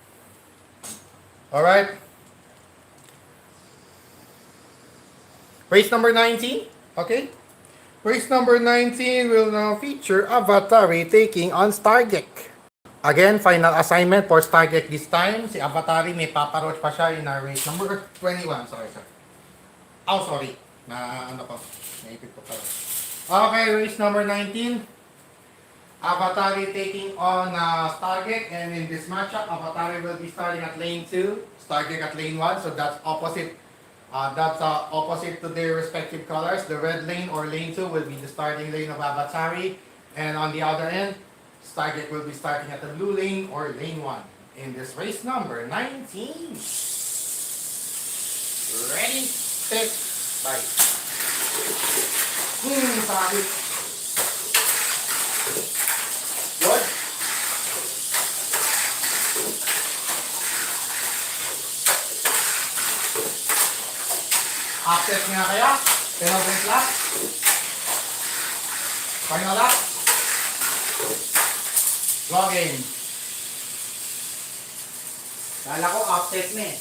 Alright. Race number 19. Okay. Race number 19 will now feature Avatari taking on Stargek. Again, final assignment for Stargek this time. Si Avatari may Papa Roach pa siya in our race number 21. Sorry. Oh, sorry. Naipit ko pala. Okay, race number 19. Avatari taking on Stargek, and in this matchup, Avatari will be starting at lane 2, Stargek at lane 1, so that's opposite. Opposite to their respective colors. The red lane or lane 2 will be the starting lane of Avatari, and on the other end, Stargek will be starting at the blue lane or lane 1 in this race number 19. Ready, 6, bye. Sabi. Good. Offset nga kaya. Penalty lap. Final lap. Go game. Kala ko upset na eh.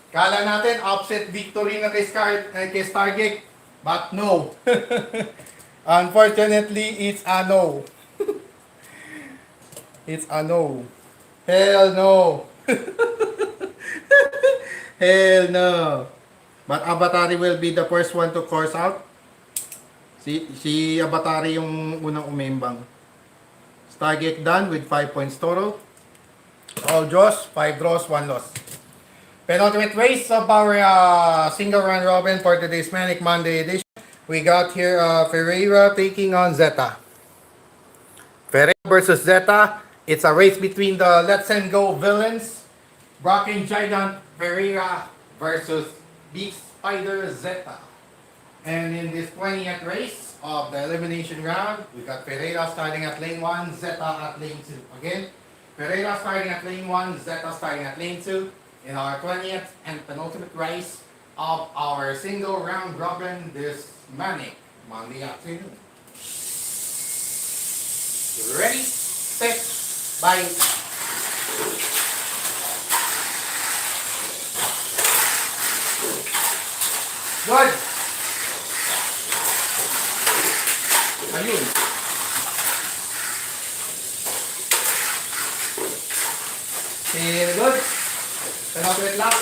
Kala natin offset victory na kay Stargate. But no. Unfortunately, it's a no. It's a no. Hell no. Hell no. But Avatari will be the first one to course out. Si Avatari yung unang umembang. Stargate done with 5 points total. All draws, 5 draws, 1 loss. Penultimate race of our single round robin for today's Manic Monday edition. We got here Ferreira taking on Zeta. Ferreira versus Zeta. It's a race between the Let's and Go villains. Brocken Gigant Ferreira versus Big Spider Zeta. And in this 20th race of the elimination round, we got Ferreira starting at lane 1, Zeta at lane 2. Again, Ferreira starting at lane 1, Zeta starting at lane 2 in our 20th and penultimate race of our single round robin this Manic Monday afternoon. Ready, set, bye. Good. Ayun. Very good. Penultimate lap.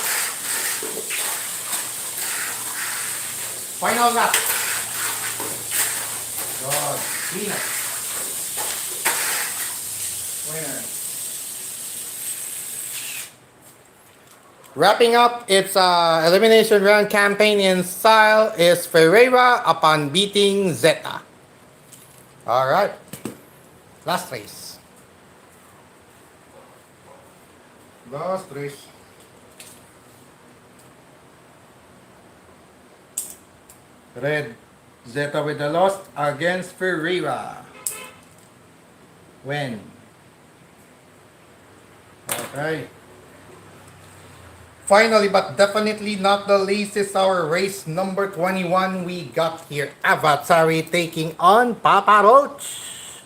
Final lap. Good. Winner. Winner. Wrapping up its elimination round campaign in style is Ferreira upon beating Zeta. Alright. Last race. Last race. Red. Zeta with the loss against Ferreira. When? Okay. Finally, but definitely not the least, is our race number 21 we got here. Avatari taking on Papa Roach.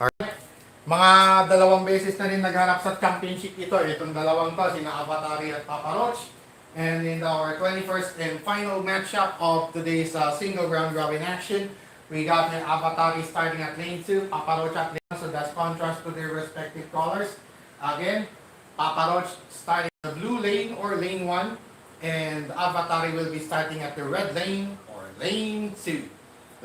Alright. Mga dalawang beses na rin nagharap sa championship ito. Itong dalawang to, sina Avatari at Papa Roach. And in our 21st and final matchup of today's single round robin action, we got the Avatari starting at lane 2, Papa Roach at lane 1, so that's contrast to their respective colors. Again, Papa Roach starting the blue lane or lane 1, and Avatari will be starting at the red lane or lane 2.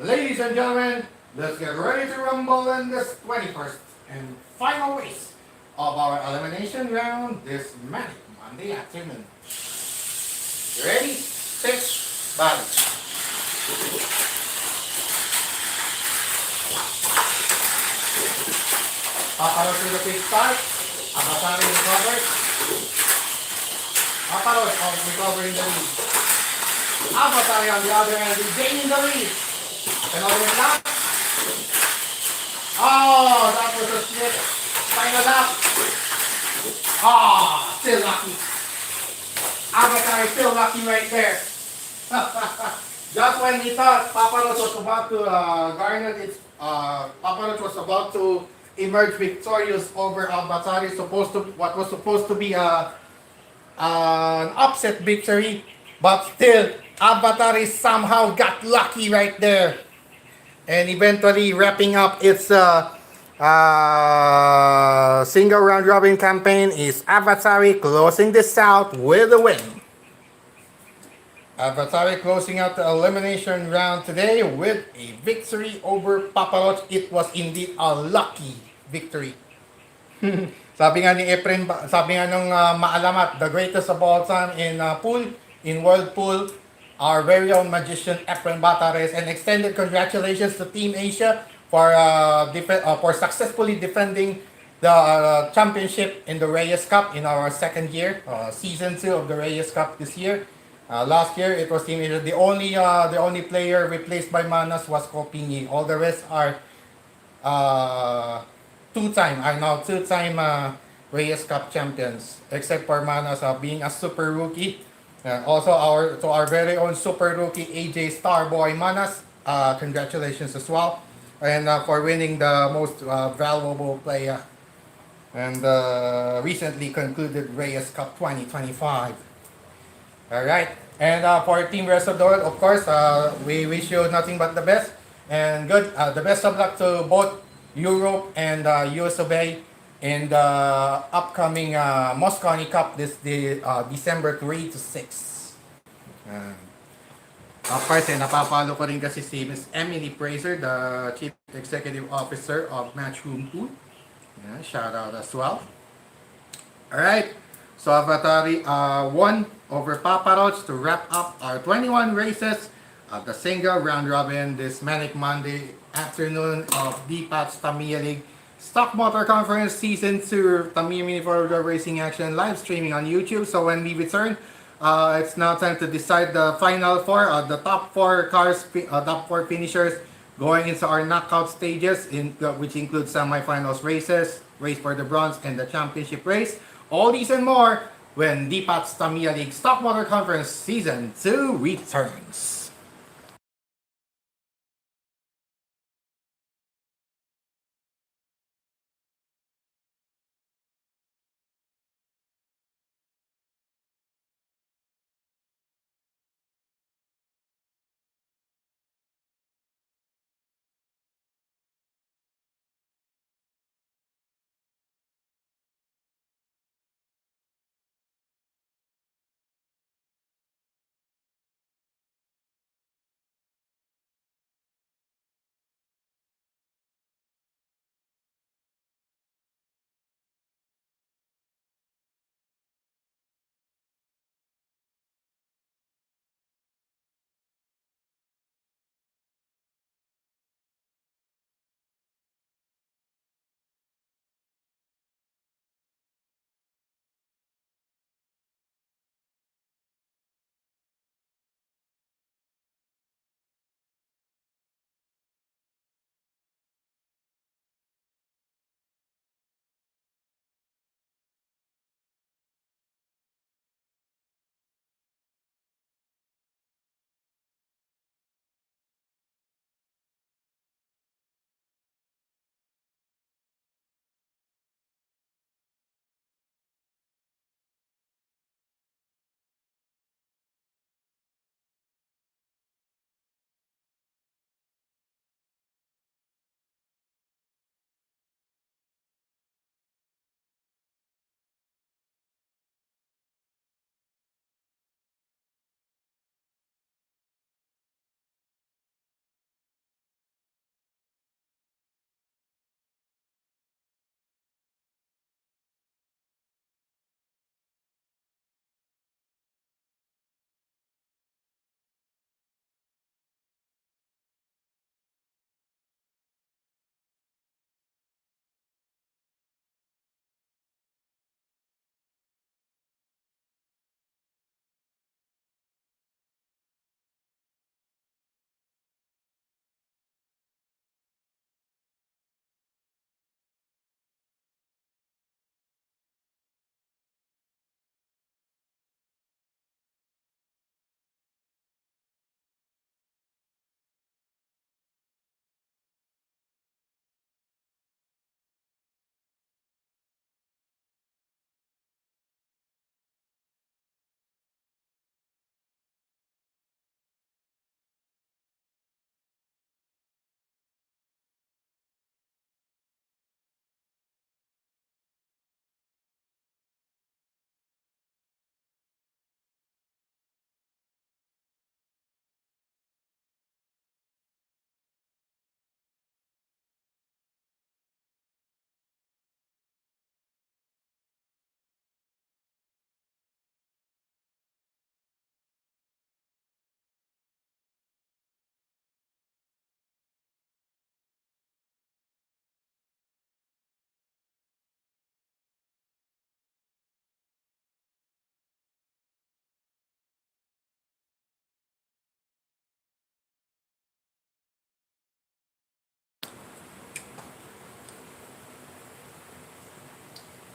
Ladies and gentlemen, let's get ready to rumble in this 21st and final race of our elimination round this Manic Monday afternoon. Ready, set, bye. Papa Roach with the quick start. Avatari recovers. Papa Roach recovering the lead. Avatari on the other end regaining the lead. Another lap. Oh, that was a slip. Final lap. Ah, still lucky. Avatar is still lucky right there. Just when he thought Papa Roach was about to garner its, Papa Roach was about to emerge victorious over Avatar, what was supposed to be an upset victory, but still Avatar somehow got lucky right there, and eventually wrapping up its single round robin campaign is Avatari closing this out with a win. Avatari closing out the elimination round today with a victory over Papa Roach. It was indeed a lucky victory. Sabi nga ni Efren, sabi nga nung maalamat, the greatest of all time in pool, in world pool, our very own magician Efren Batares, and extended congratulations to Team Asia for successfully defending the championship in the Reyes Cup in our second year, season 2 of the Reyes Cup this year. Last year, it was Team Asia. The only player replaced by Manas was Kopinyi. All the rest are uh, two-time Reyes Cup champions, except for Manas being a super rookie. Also, our very own super rookie AJ Starboy Manas. Congratulations as well, and for winning the most valuable player and recently concluded Reyes Cup 2025. All right. And for Team Rest of the World, of course, we wish you nothing but the best and good. The best of luck to both Europe and US of A in the upcoming Moscone Cup December 3 to 6. Uh, of course, napapalo ko rin kasi si Miss Emily Fraser, the Chief Executive Officer of Matchroom 2. Yeah, shout out as well. Alright, so Avatari won over Papa Roach to wrap up our 21 races of the single round robin this manic Monday afternoon of DPAT's Tamiya League Stock Motor Conference Season 2 Tamiya Mini 4-Wheel Racing Action live streaming on YouTube. So when we return, it's now time to decide the final four, the top four cars, top four finishers going into our knockout stages, which includes semifinals races, race for the bronze, and the championship race. All these and more when DPAT's Tamiya League Stock Motor Conference Season 2 returns.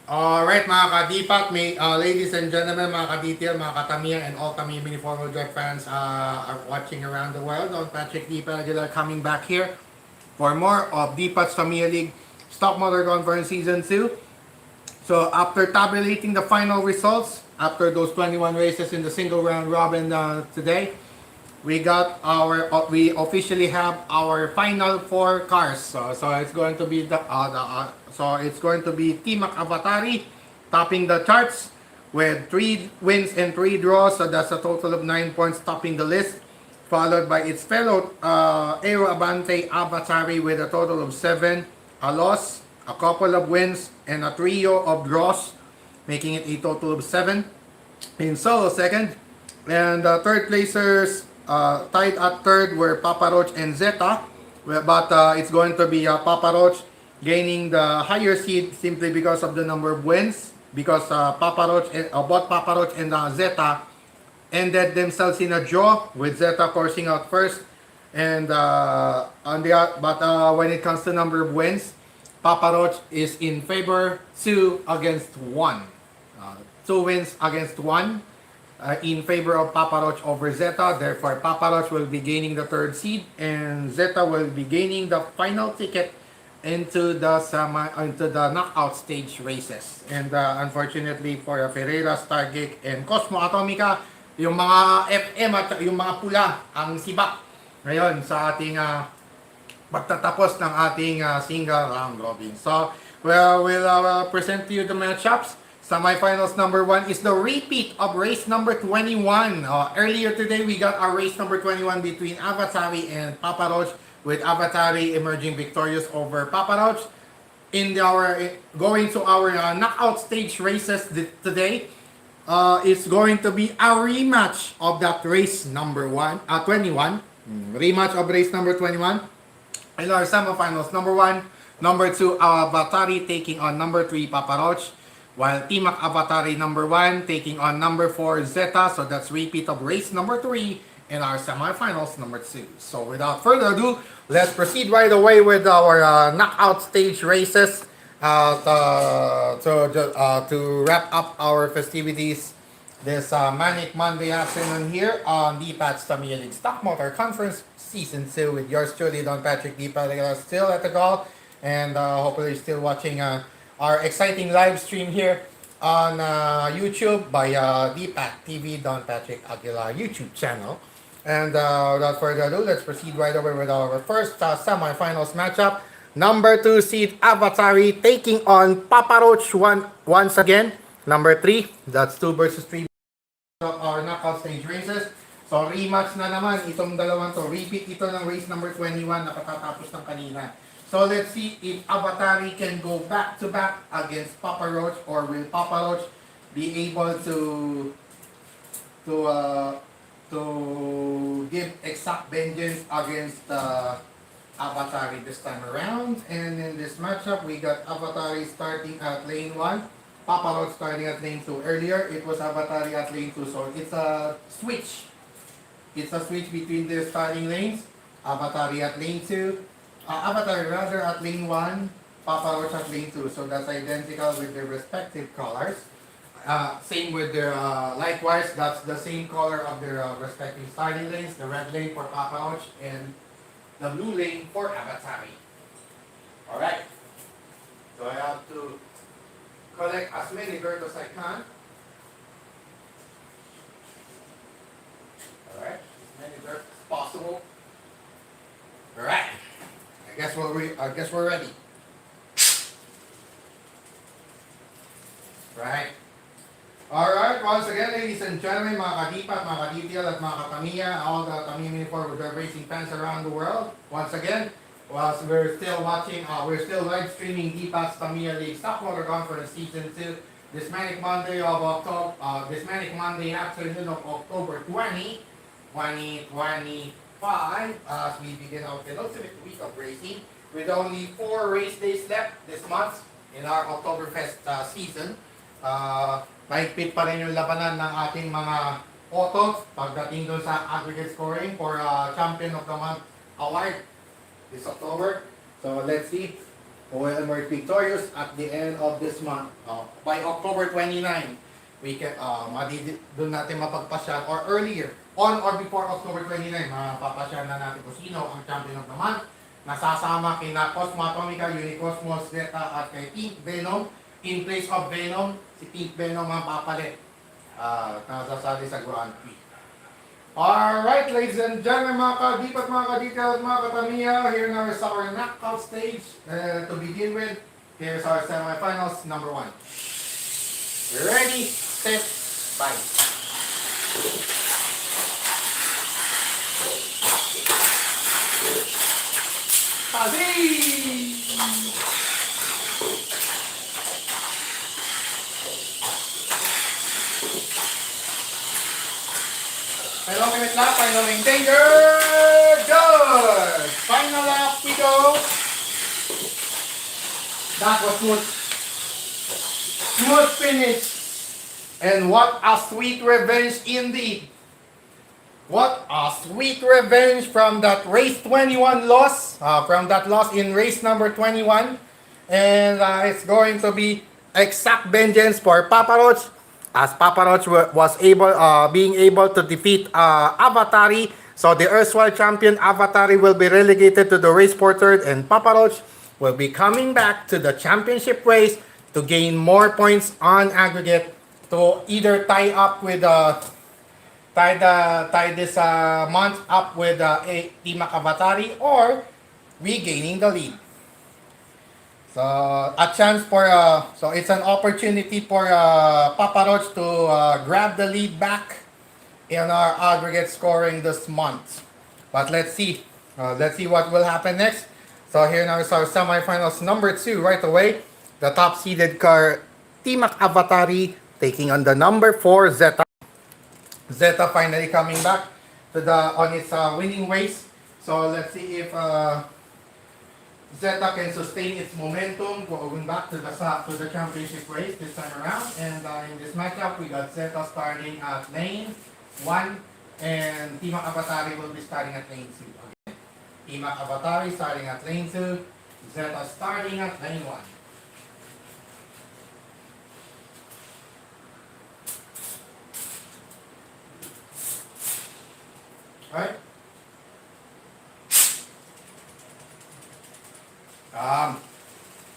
Alright mga ka-Dipak, ladies and gentlemen, mga ka-detail, mga ka-Tamiya, and all Tamiya mini four-wheel drive fans are watching around the world. Don Patrick Dipak Aguilar coming back here for more of Dipak's Tamiya League Stock Motor Conference Season 2. So after tabulating the final results, after those 21 races in the single round robin today, we officially have our final four cars. So it's going to be it's going to be Timac Avatari topping the charts with 3 wins and 3 draws. So that's a total of 9 points topping the list. Followed by its fellow Aero Abante Avatari with a total of 7, a loss, a couple of wins, and a trio of draws, making it a total of 7. In solo second, and third placers tied at third were Papa Roach and Zeta, but it's going to be Papa Roach gaining the higher seed simply because of the number of wins, because both Papa Roach and Zeta ended themselves in a draw with Zeta coursing out first, and when it comes to number of wins, Papa Roach is in favor 2 against 1. 2 wins against 1 in favor of Papa Roach over Zeta. Therefore, Papa Roach will be gaining the third seed, and Zeta will be gaining the final ticket into the knockout stage races. And unfortunately for Ferreira, Stargate, and Cosmo Atomica, yung mga FM at yung mga pula ang sibak ngayon sa ating pagtatapos ng ating single round robin. So, we'll present to you the matchups. Semifinals number 1 is the repeat of race number 21. Earlier today, we got our race number 21 between Avatari and Papa Roach, with Avatari emerging victorious over Papa Roach. Going to our knockout stage races today, it's going to be a rematch of that race number 21. Rematch of race number 21. In our semifinals, number 1, number 2, Avatari taking on number 3, Papa Roach. While Timac Avatari number 1 taking on number 4, Zeta. So that's repeat of race number 3 in our semifinals number 2. So without further ado, let's proceed right away with our knockout stage races to wrap up our festivities this manic Monday afternoon here on Dipak's Tamiya League Stock Motor Conference Season 2 with yours truly, Don Patrick Dipak, still at the call, and hopefully still watching our exciting live stream here on YouTube by Dipak TV, Don Patrick Aguilar YouTube channel. And without further ado, let's proceed right over with our first semifinals matchup. Number 2 seed Avatari taking on Papa Roach once again. Number 3, that's 2 versus 3 of our knockout stage races. So rematch na naman itong dalawang to. Repeat ito ng race number 21 na katatapos ng kanina. So let's see if Avatari can go back to back against Papa Roach, or will Papa Roach be able to give exact vengeance against Avatari this time around. And in this matchup, we got Avatari starting at lane 1, Papa Roach starting at lane 2. Earlier, it was Avatari at lane 2, so it's a switch. It's a switch between the starting lanes. Avatari at lane 2. Avatar rather at lane 1, Papa Roach at lane 2. So that's identical with their respective colors. Same with their, likewise, that's the same color of their respective starting lanes. The red lane for Papa Roach and the blue lane for Avatari. Alright. So I have to collect as many dirt as I can. Alright. As many dirt as possible. Alright. I guess we're ready. Right. Alright, once again, ladies and gentlemen, mga ka-Dipak, mga ka-detail, at mga ka-Tamiya, all the Tamiya mini four-wheel drive racing fans around the world. Once again, whilst we're still live streaming Dipak's Tamiya League Stock Motor Conference Season 2, this manic Monday afternoon of October 20, 2025, as we begin our penultimate week of racing, with only 4 race days left this month in our Oktoberfest season. Mahigpit pa rin yung labanan ng ating mga autos pagdating doon sa aggregate scoring for Champion of the Month award this October. So let's see who will emerge victorious at the end of this month. By October 29, we can, doon natin mapagpasyan or earlier, on or before October 29, mapapasyan na natin kung sino ang champion of the month. Nasasama kina Cosmo Atomica, Unicosmos, Zeta at kay Pink Venom. In place of Venom, si Pink Venom ang papalit. Nasasali sa Grand Prix. Alright, ladies and gentlemen, mga kadip at mga kadetail at mga katamiya, here now is our knockout stage. To begin with, here's our semifinals, number 1. Ready, set, fight. Padi! Final minute lap, final danger, good! Final lap we go. That was smooth. Smooth finish. And what a sweet revenge indeed. What a sweet revenge from that race 21 loss. From that loss in race number 21. And it's going to be exact vengeance for Papa Roach. As Papa Roach was being able to defeat Avatari. So the erstwhile champion Avatari will be relegated to the race for third, and Papa Roach will be coming back to the championship race to gain more points on aggregate to either tie this month up with Team Avatari or regaining the lead. So a chance for so it's an opportunity for Papa Roach to grab the lead back in our aggregate scoring this month. But let's see what will happen next. So here now is our semifinals number 2 right away. The top seeded car Team Avatari taking on the number 4 Zeta. Zeta finally coming back to on its winning ways. So let's see if Zeta can sustain its momentum going back to the championship race this time around. And in this matchup, we got Zeta starting at lane 1, and Team Avatari will be starting at lane 2. Okay. Team Avatari starting at lane 2, Zeta starting at lane 1. Alright.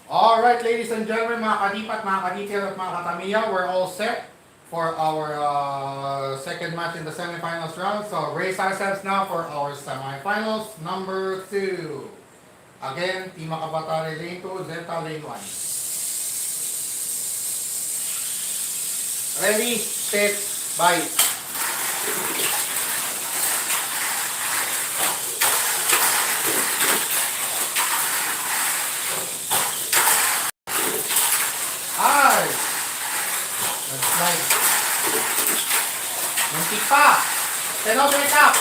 Alright, ladies and gentlemen, mga kadipat, mga kaditil at mga katamiya, we're all set for our second match in the semifinals round. So raise ourselves now for our semifinals number 2. Again, Team Avatari lane 2, Zeta lane 1. Ready, set, bite. Nice. Muntik pa. Penultimate up.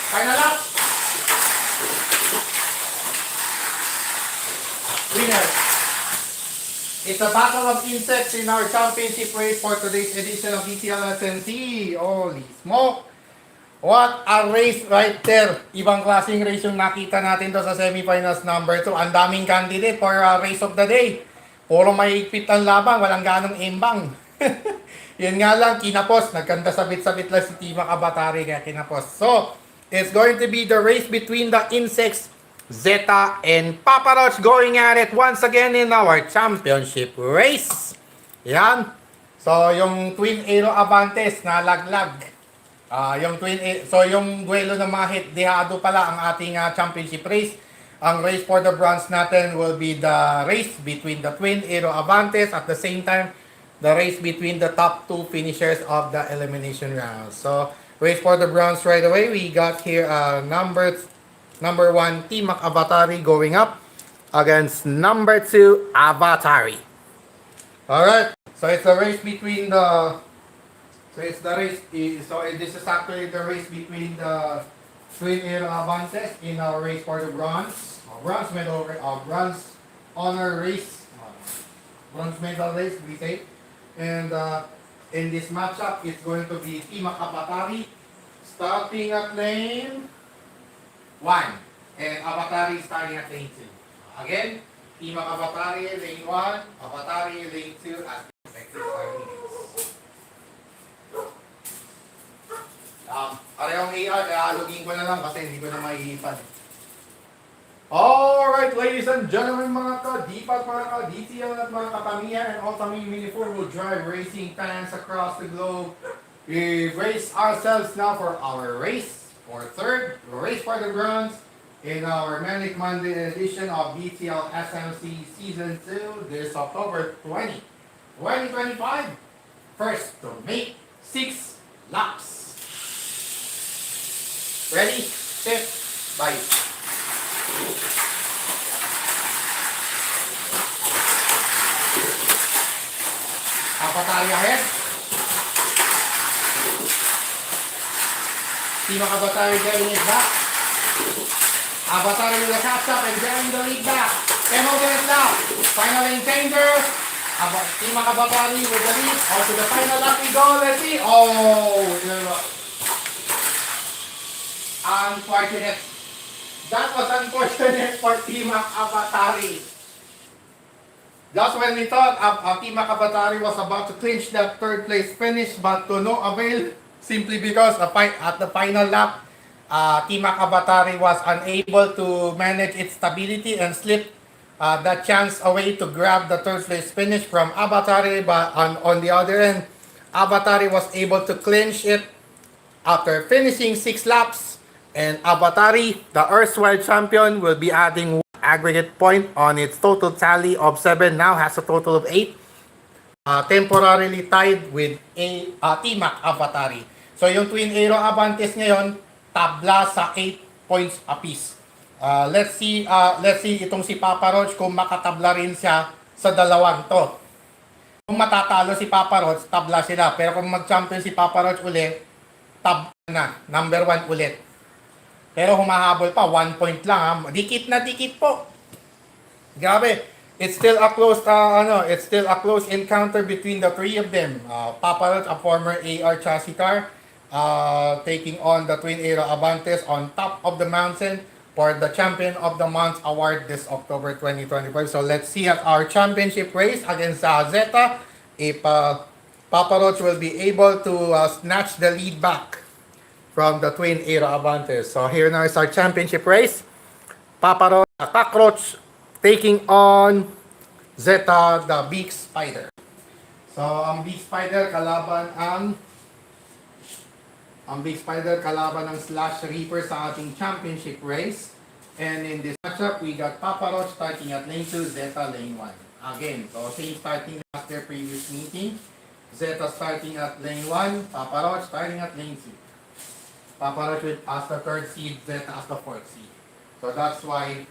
Final up. Winner. It's a battle of insects in our championship race for today's edition of DTL SNC. Holy smoke. What a race right there. Ibang klaseng race yung nakita natin to sa semifinals number 2. Ang daming candidate for race of the day. Puro mahigpit ang laban, walang ganong imbang. Yun nga lang, kinapos. Nagkanta sabit-sabit lang si Team Avatari kaya kinapos. So, it's going to be the race between the insects, Zeta and Papa Roach going at it once again in our championship race. Yan. So, yung Twin Aero Avantes na laglag. Yung duelo ng mga hit, dehado pala ang ating championship race. Ang race for the bronze natin will be the race between the Twin Aero Avantes, at the same time, the race between the top 2 finishers of the elimination round. So, race for the bronze right away. We got here number 1 Team Avatari going up against number 2 Avatari. Alright, so it's a race between the... this is actually the race between the Twin Aero Avantes in our race for the bronze medal, bronze honor race, bronze medal race we say. And in this matchup, it's going to be Team Avatari starting at lane 1, and Avatari starting at lane 2. Again, Team Avatari lane 1, Avatari lane 2 at respective starting lanes. Parehong AR, kaya alugin ko na lang kasi hindi ko na maihipan. Alright, ladies and gentlemen, mga ka-DPAT, mga ka-DTL at mga ka-Tamiya and all Tamiya Mini 4-wheel drive racing fans across the globe. We race ourselves now for our race for third, race for the bronze in our Manic Monday edition of DTL SMC Season 2 this October 20, 2025. First to make 6 laps. Ready, set, bye. Avatari ahead. Team Avatari getting it back. Avatari with a catch up and getting the lead back. 10 minutes now. Final lane changer. Team Avatari with the lead. Also the final lap we go. Let's see. Oh, unfortunate. That was unfortunate for Team Avatari. Just when we thought Team Avatari was about to clinch that third place finish, but to no avail, simply because at the final lap, Team Avatari was unable to manage its stability and slipped that chance away to grab the third place finish from Avatari. But on the other end, Avatari was able to clinch it after finishing 6 laps. And Avatari, the erstwhile champion, will be adding one aggregate point on its total tally of 7. Now has a total of 8. Temporarily tied with Team Avatari. So yung Twin Aero Avantes ngayon, tabla sa 8 points apiece. Let's see itong si Papa Roach kung makatabla rin siya sa dalawang to. Kung matatalo si Papa Roach, tabla sila. Pero kung mag-champion si Papa Roach ulit, tab na, number 1 ulit. Pero humahabol pa, 1 point lang ha. Dikit na dikit po. Grabe. It's still a close encounter between the three of them. Papa Roach, a former AR chassis car, taking on the Twin Aero Avantes on top of the mountain for the Champion of the Month award this October 2025. So let's see at our championship race against Zeta if Papa Roach will be able to snatch the lead back from the Twin Aero Avantes. So here now is our championship race. Papa Roach, Cockroach, taking on Zeta, the Big Spider. So ang Big Spider kalaban ng Slash Reaper sa ating championship race. And in this matchup, we got Papa Roach starting at lane 2, Zeta lane 1. Again, so same starting as their previous meeting. Zeta starting at lane 1, Papa Roach starting at lane 2. Papa Roach as the 3rd seed, Zeta as the 4th seed. So that's why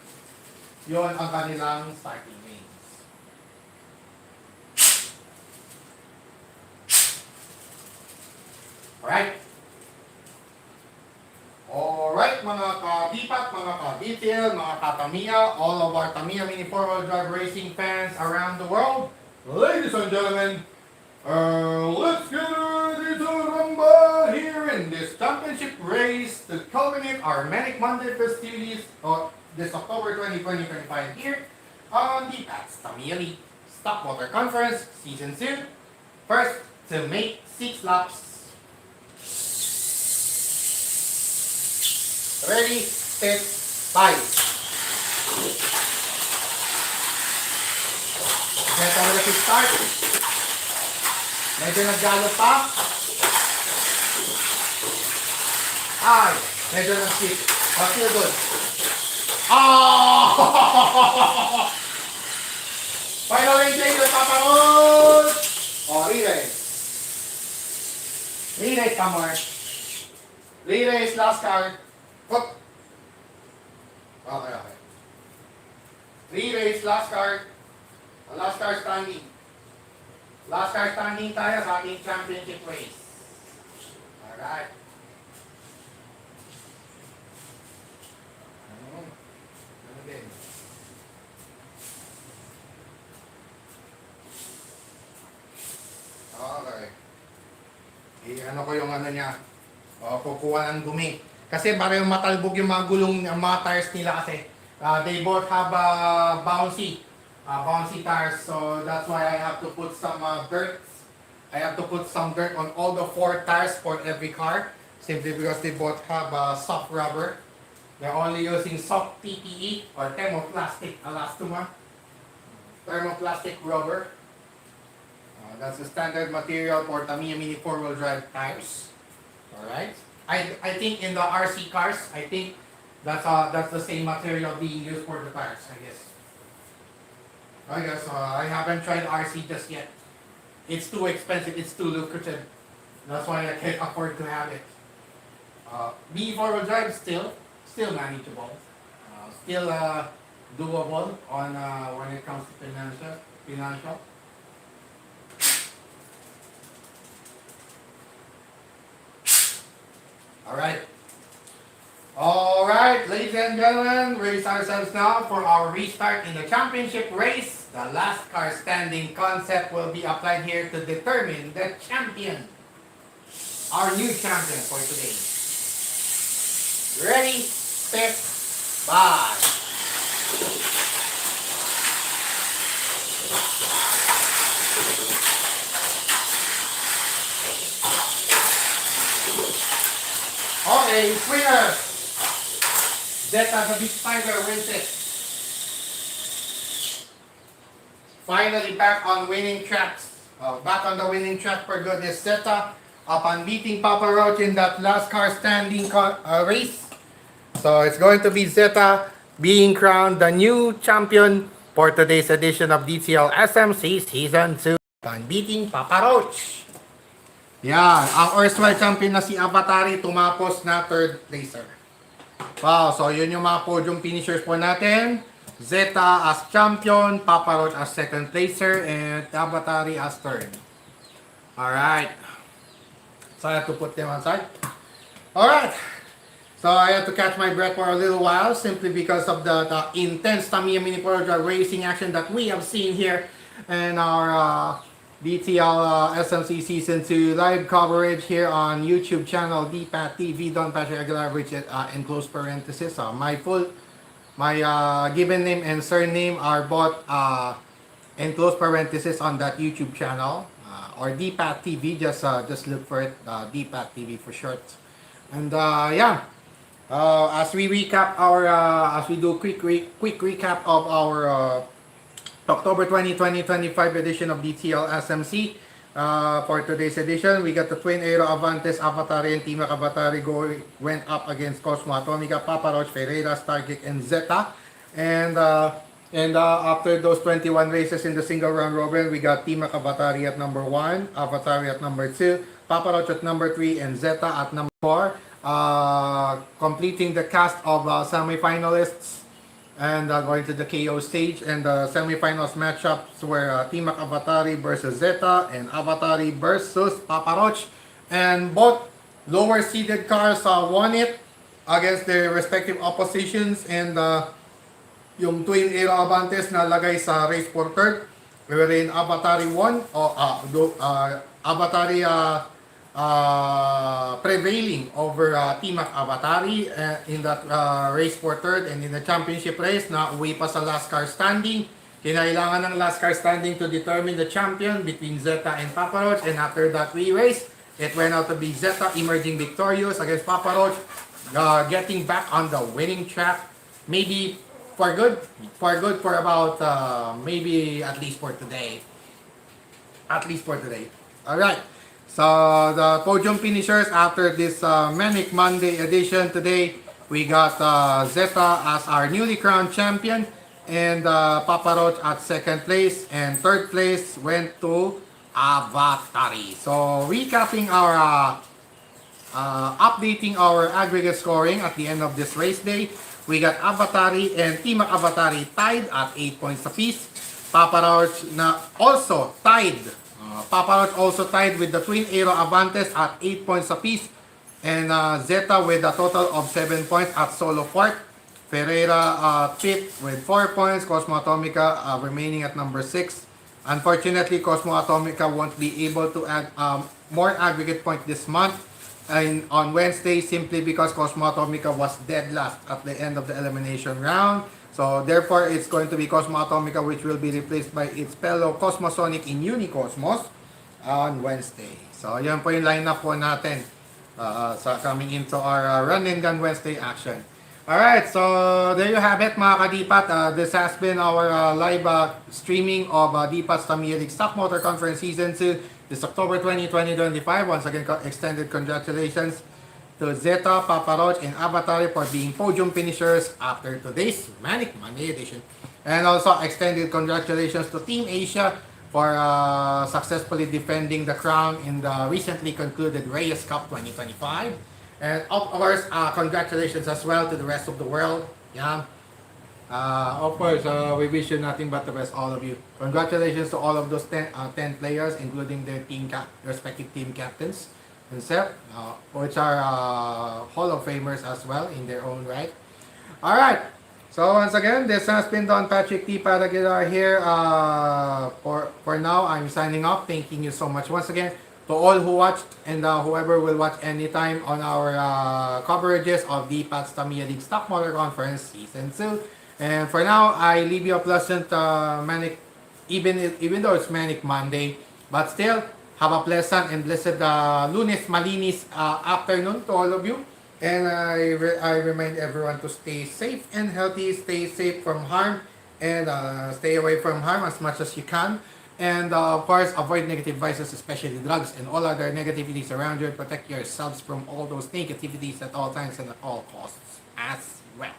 yun ang kanilang starting lanes. Alright, mga ka-DPAT, mga ka-detail, mga ka-Tamiya, all of our Tamiya Mini 4-wheel drive racing fans around the world, ladies and gentlemen, let's get ready to rumble here in this championship race to culminate our Manic Monday festivities of this October 2025 here on the Tamiya League Stock Motor Conference Season 2. First to make 6 laps. Ready, set, 5. Get on the quick start. Medyo nag-gallop pa. Ay, medyo nag-skip. But still good. Oh! Final lane change, Papa Roach! Oh, re-race. Re-race, Kamar. Re-race, last card. Hook. Okay. Re-race, last card. Last card standing. Last card standing tayo sa ating championship race. Alright. Ano din? Okay. I-ano ko yung ano niya. O, kukuha ng dumi. Kasi parang matalbog yung mga gulong, ang mga tires nila kasi. They both have bouncy tires, so that's why I have to put some dirt. I have to put some dirt on all the 4 tires for every car, simply because they both have soft rubber. They're only using soft TPE or thermoplastic elastoma. Thermoplastic rubber. That's the standard material for Tamiya Mini 4-wheel drive tires. Alright. I think in the RC cars, I think that's the same material being used for the tires, I guess. I haven't tried RC just yet. It's too expensive, it's too lucrative. That's why I can't afford to have it. Mini 4-wheel drive still manageable. Still doable on when it comes to financial. Alright, ladies and gentlemen, raise ourselves now for our restart in the championship race. The last car standing concept will be applied here to determine the champion. Our new champion for today. Ready, set, bye. Okay, winner! Zeta the Big Spider wins it. Finally back on winning tracks. Back on the winning track for good is Zeta upon beating Papa Roach in that last car standing race. So it's going to be Zeta being crowned the new champion for today's edition of DTL SMC Season 2 upon beating Papa Roach. Yan, ang erstwhile champion na si Avatari tumapos na 3rd placer. Wow, so yun yung mga podium finishers po natin. Zeta as champion, Papa Roach as 2nd placer, and Avatari as 3rd. Alright. So I have to put them aside. Alright. So I had to catch my breath for a little while simply because of the intense Tamiya Mini 4-wheel racing action that we have seen here in our DTL SMC Season 2 live coverage here on YouTube channel DPAT TV, Don Patrick Aguilar, which in close parenthesis. My given name and surname are both in close parenthesis on that YouTube channel, or DPAT TV. Just look for it, DPAT TV for short. And as we recap as we do quick recap of our October 2025 edition of DTL SMC. For today's edition, we got the Twin Aero Avantes, Avatari, and Team Avatari went up against Cosmo Atomica, Papa Roach, Ferreira, Stargeek, and Zeta. And after those 21 races in the single round robin, we got Team Avatari at number 1, Avatari at number 2, Papa Roach at number 3, and Zeta at number 4. Completing the cast of semi-finalists and going to the KO stage, and the semi-finals matchups were Team Avatari versus Zeta and Avatari versus Papa Roach, and both lower seeded cars won it against their respective oppositions, and yung Twin Aero Avantes na lagay sa race for third, wherein Avatari won, Avatari prevailing over Team Avatari in that race for third, and in the championship race na uwi pa sa last car standing. Kinailangan ng last car standing to determine the champion between Zeta and Papa Roach, and after that race, it went out to be Zeta emerging victorious against Papa Roach, getting back on the winning track, maybe for good for about maybe at least for today. Alright. So the podium finishers after this Manic Monday edition today, we got Zeta as our newly crowned champion, and Papa Roach at 2nd place, and 3rd place went to Avatari. So recapping our updating our aggregate scoring at the end of this race day, we got Avatari and Team Avatari tied at 8 points apiece. Papa Roach na also tied. Papa Roach also tied with the Twin Aero Avantes at 8 points apiece, and Zeta with a total of 7 points at solo 4th. Ferreira fifth with 4 points. Cosmo Atomica remaining at number 6. Unfortunately, Cosmo Atomica won't be able to add more aggregate point this month on Wednesday simply because Cosmo Atomica was dead last at the end of the elimination round. So therefore, it's going to be Cosmo Atomica which will be replaced by its fellow Cosmosonic in Unicosmos on Wednesday. So yan po yung lineup po natin sa coming into our Run and Gun Wednesday action. Alright, so there you have it mga kadipat. This has been our live streaming of Dipat's Tamiya League Stock Motor Conference Season 2 this October 20, 2025. Once again, extended congratulations to Zeta, Papa Roach, and Avatari for being podium finishers after today's Manic Monday edition. And also extended congratulations to Team Asia for successfully defending the crown in the recently concluded Reyes Cup 2025. And of course, congratulations as well to the rest of the world. Yeah. Of course, we wish you nothing but the best, all of you. Congratulations to all of those 10 players, including their respective team captains themselves, which are Hall of Famers as well in their own right. All right. So once again, this has been Don Patrick T. Paraguilar here. For now, I'm signing off. Thanking you so much once again to all who watched and whoever will watch anytime on our coverages of the Pat's Tamiya League Stock Motor Conference Season 2. And for now, I leave you a pleasant manic, even though it's Manic Monday, but still, have a pleasant and blessed Lunes Malinis afternoon to all of you. And I remind everyone to stay safe and healthy, stay safe from harm, and stay away from harm as much as you can. And of course, avoid negative vices, especially drugs and all other negativities around you. Protect yourselves from all those negativities at all times and at all costs as well.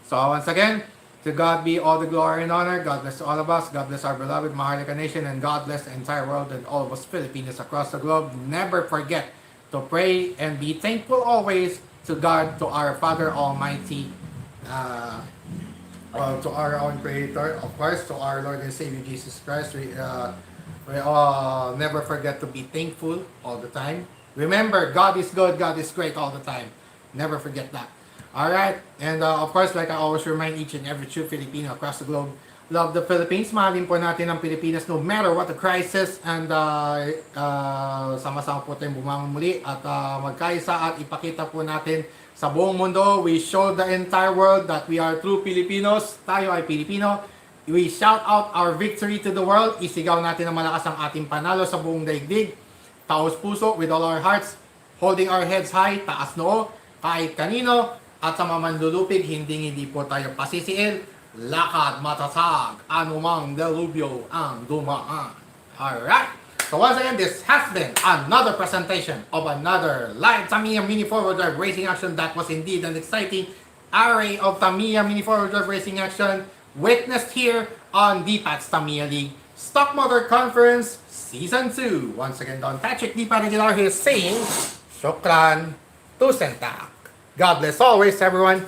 So once again, to God be all the glory and honor. God bless all of us. God bless our beloved Maharlika Nation. And God bless the entire world and all of us Filipinos across the globe. Never forget to pray and be thankful always to God, to our Father Almighty, to our own Creator, of course, to our Lord and Savior Jesus Christ. We all never forget to be thankful all the time. Remember, God is good, God is great all the time. Never forget that. Alright, and of course, like I always remind each and every true Filipino across the globe, love the Philippines. Mahalin po natin ang Pilipinas no matter what the crisis, and sama-sama po tayong bumangon muli at magkaisa at ipakita po natin sa buong mundo. We show the entire world that we are true Filipinos. Tayo ay Pilipino. We shout out our victory to the world. Isigaw natin ng malakas ang ating panalo sa buong daigdig. Taos puso with all our hearts. Holding our heads high, taas noo, kahit kanino. At sa mamandulupig, hindi po tayo pasisiil. Lakad matatag, anumang delubyo ang dumaan. Alright. So once again, this has been another presentation of another live Tamiya Mini 4-wheel drive racing action. That was indeed an exciting array of Tamiya Mini 4-wheel drive racing action witnessed here on Dipat's Tamiya League Stock Motor Conference Season 2. Once again, Don Patrick D. Paraguilar here saying, Shukran to Sentak. God bless always, everyone.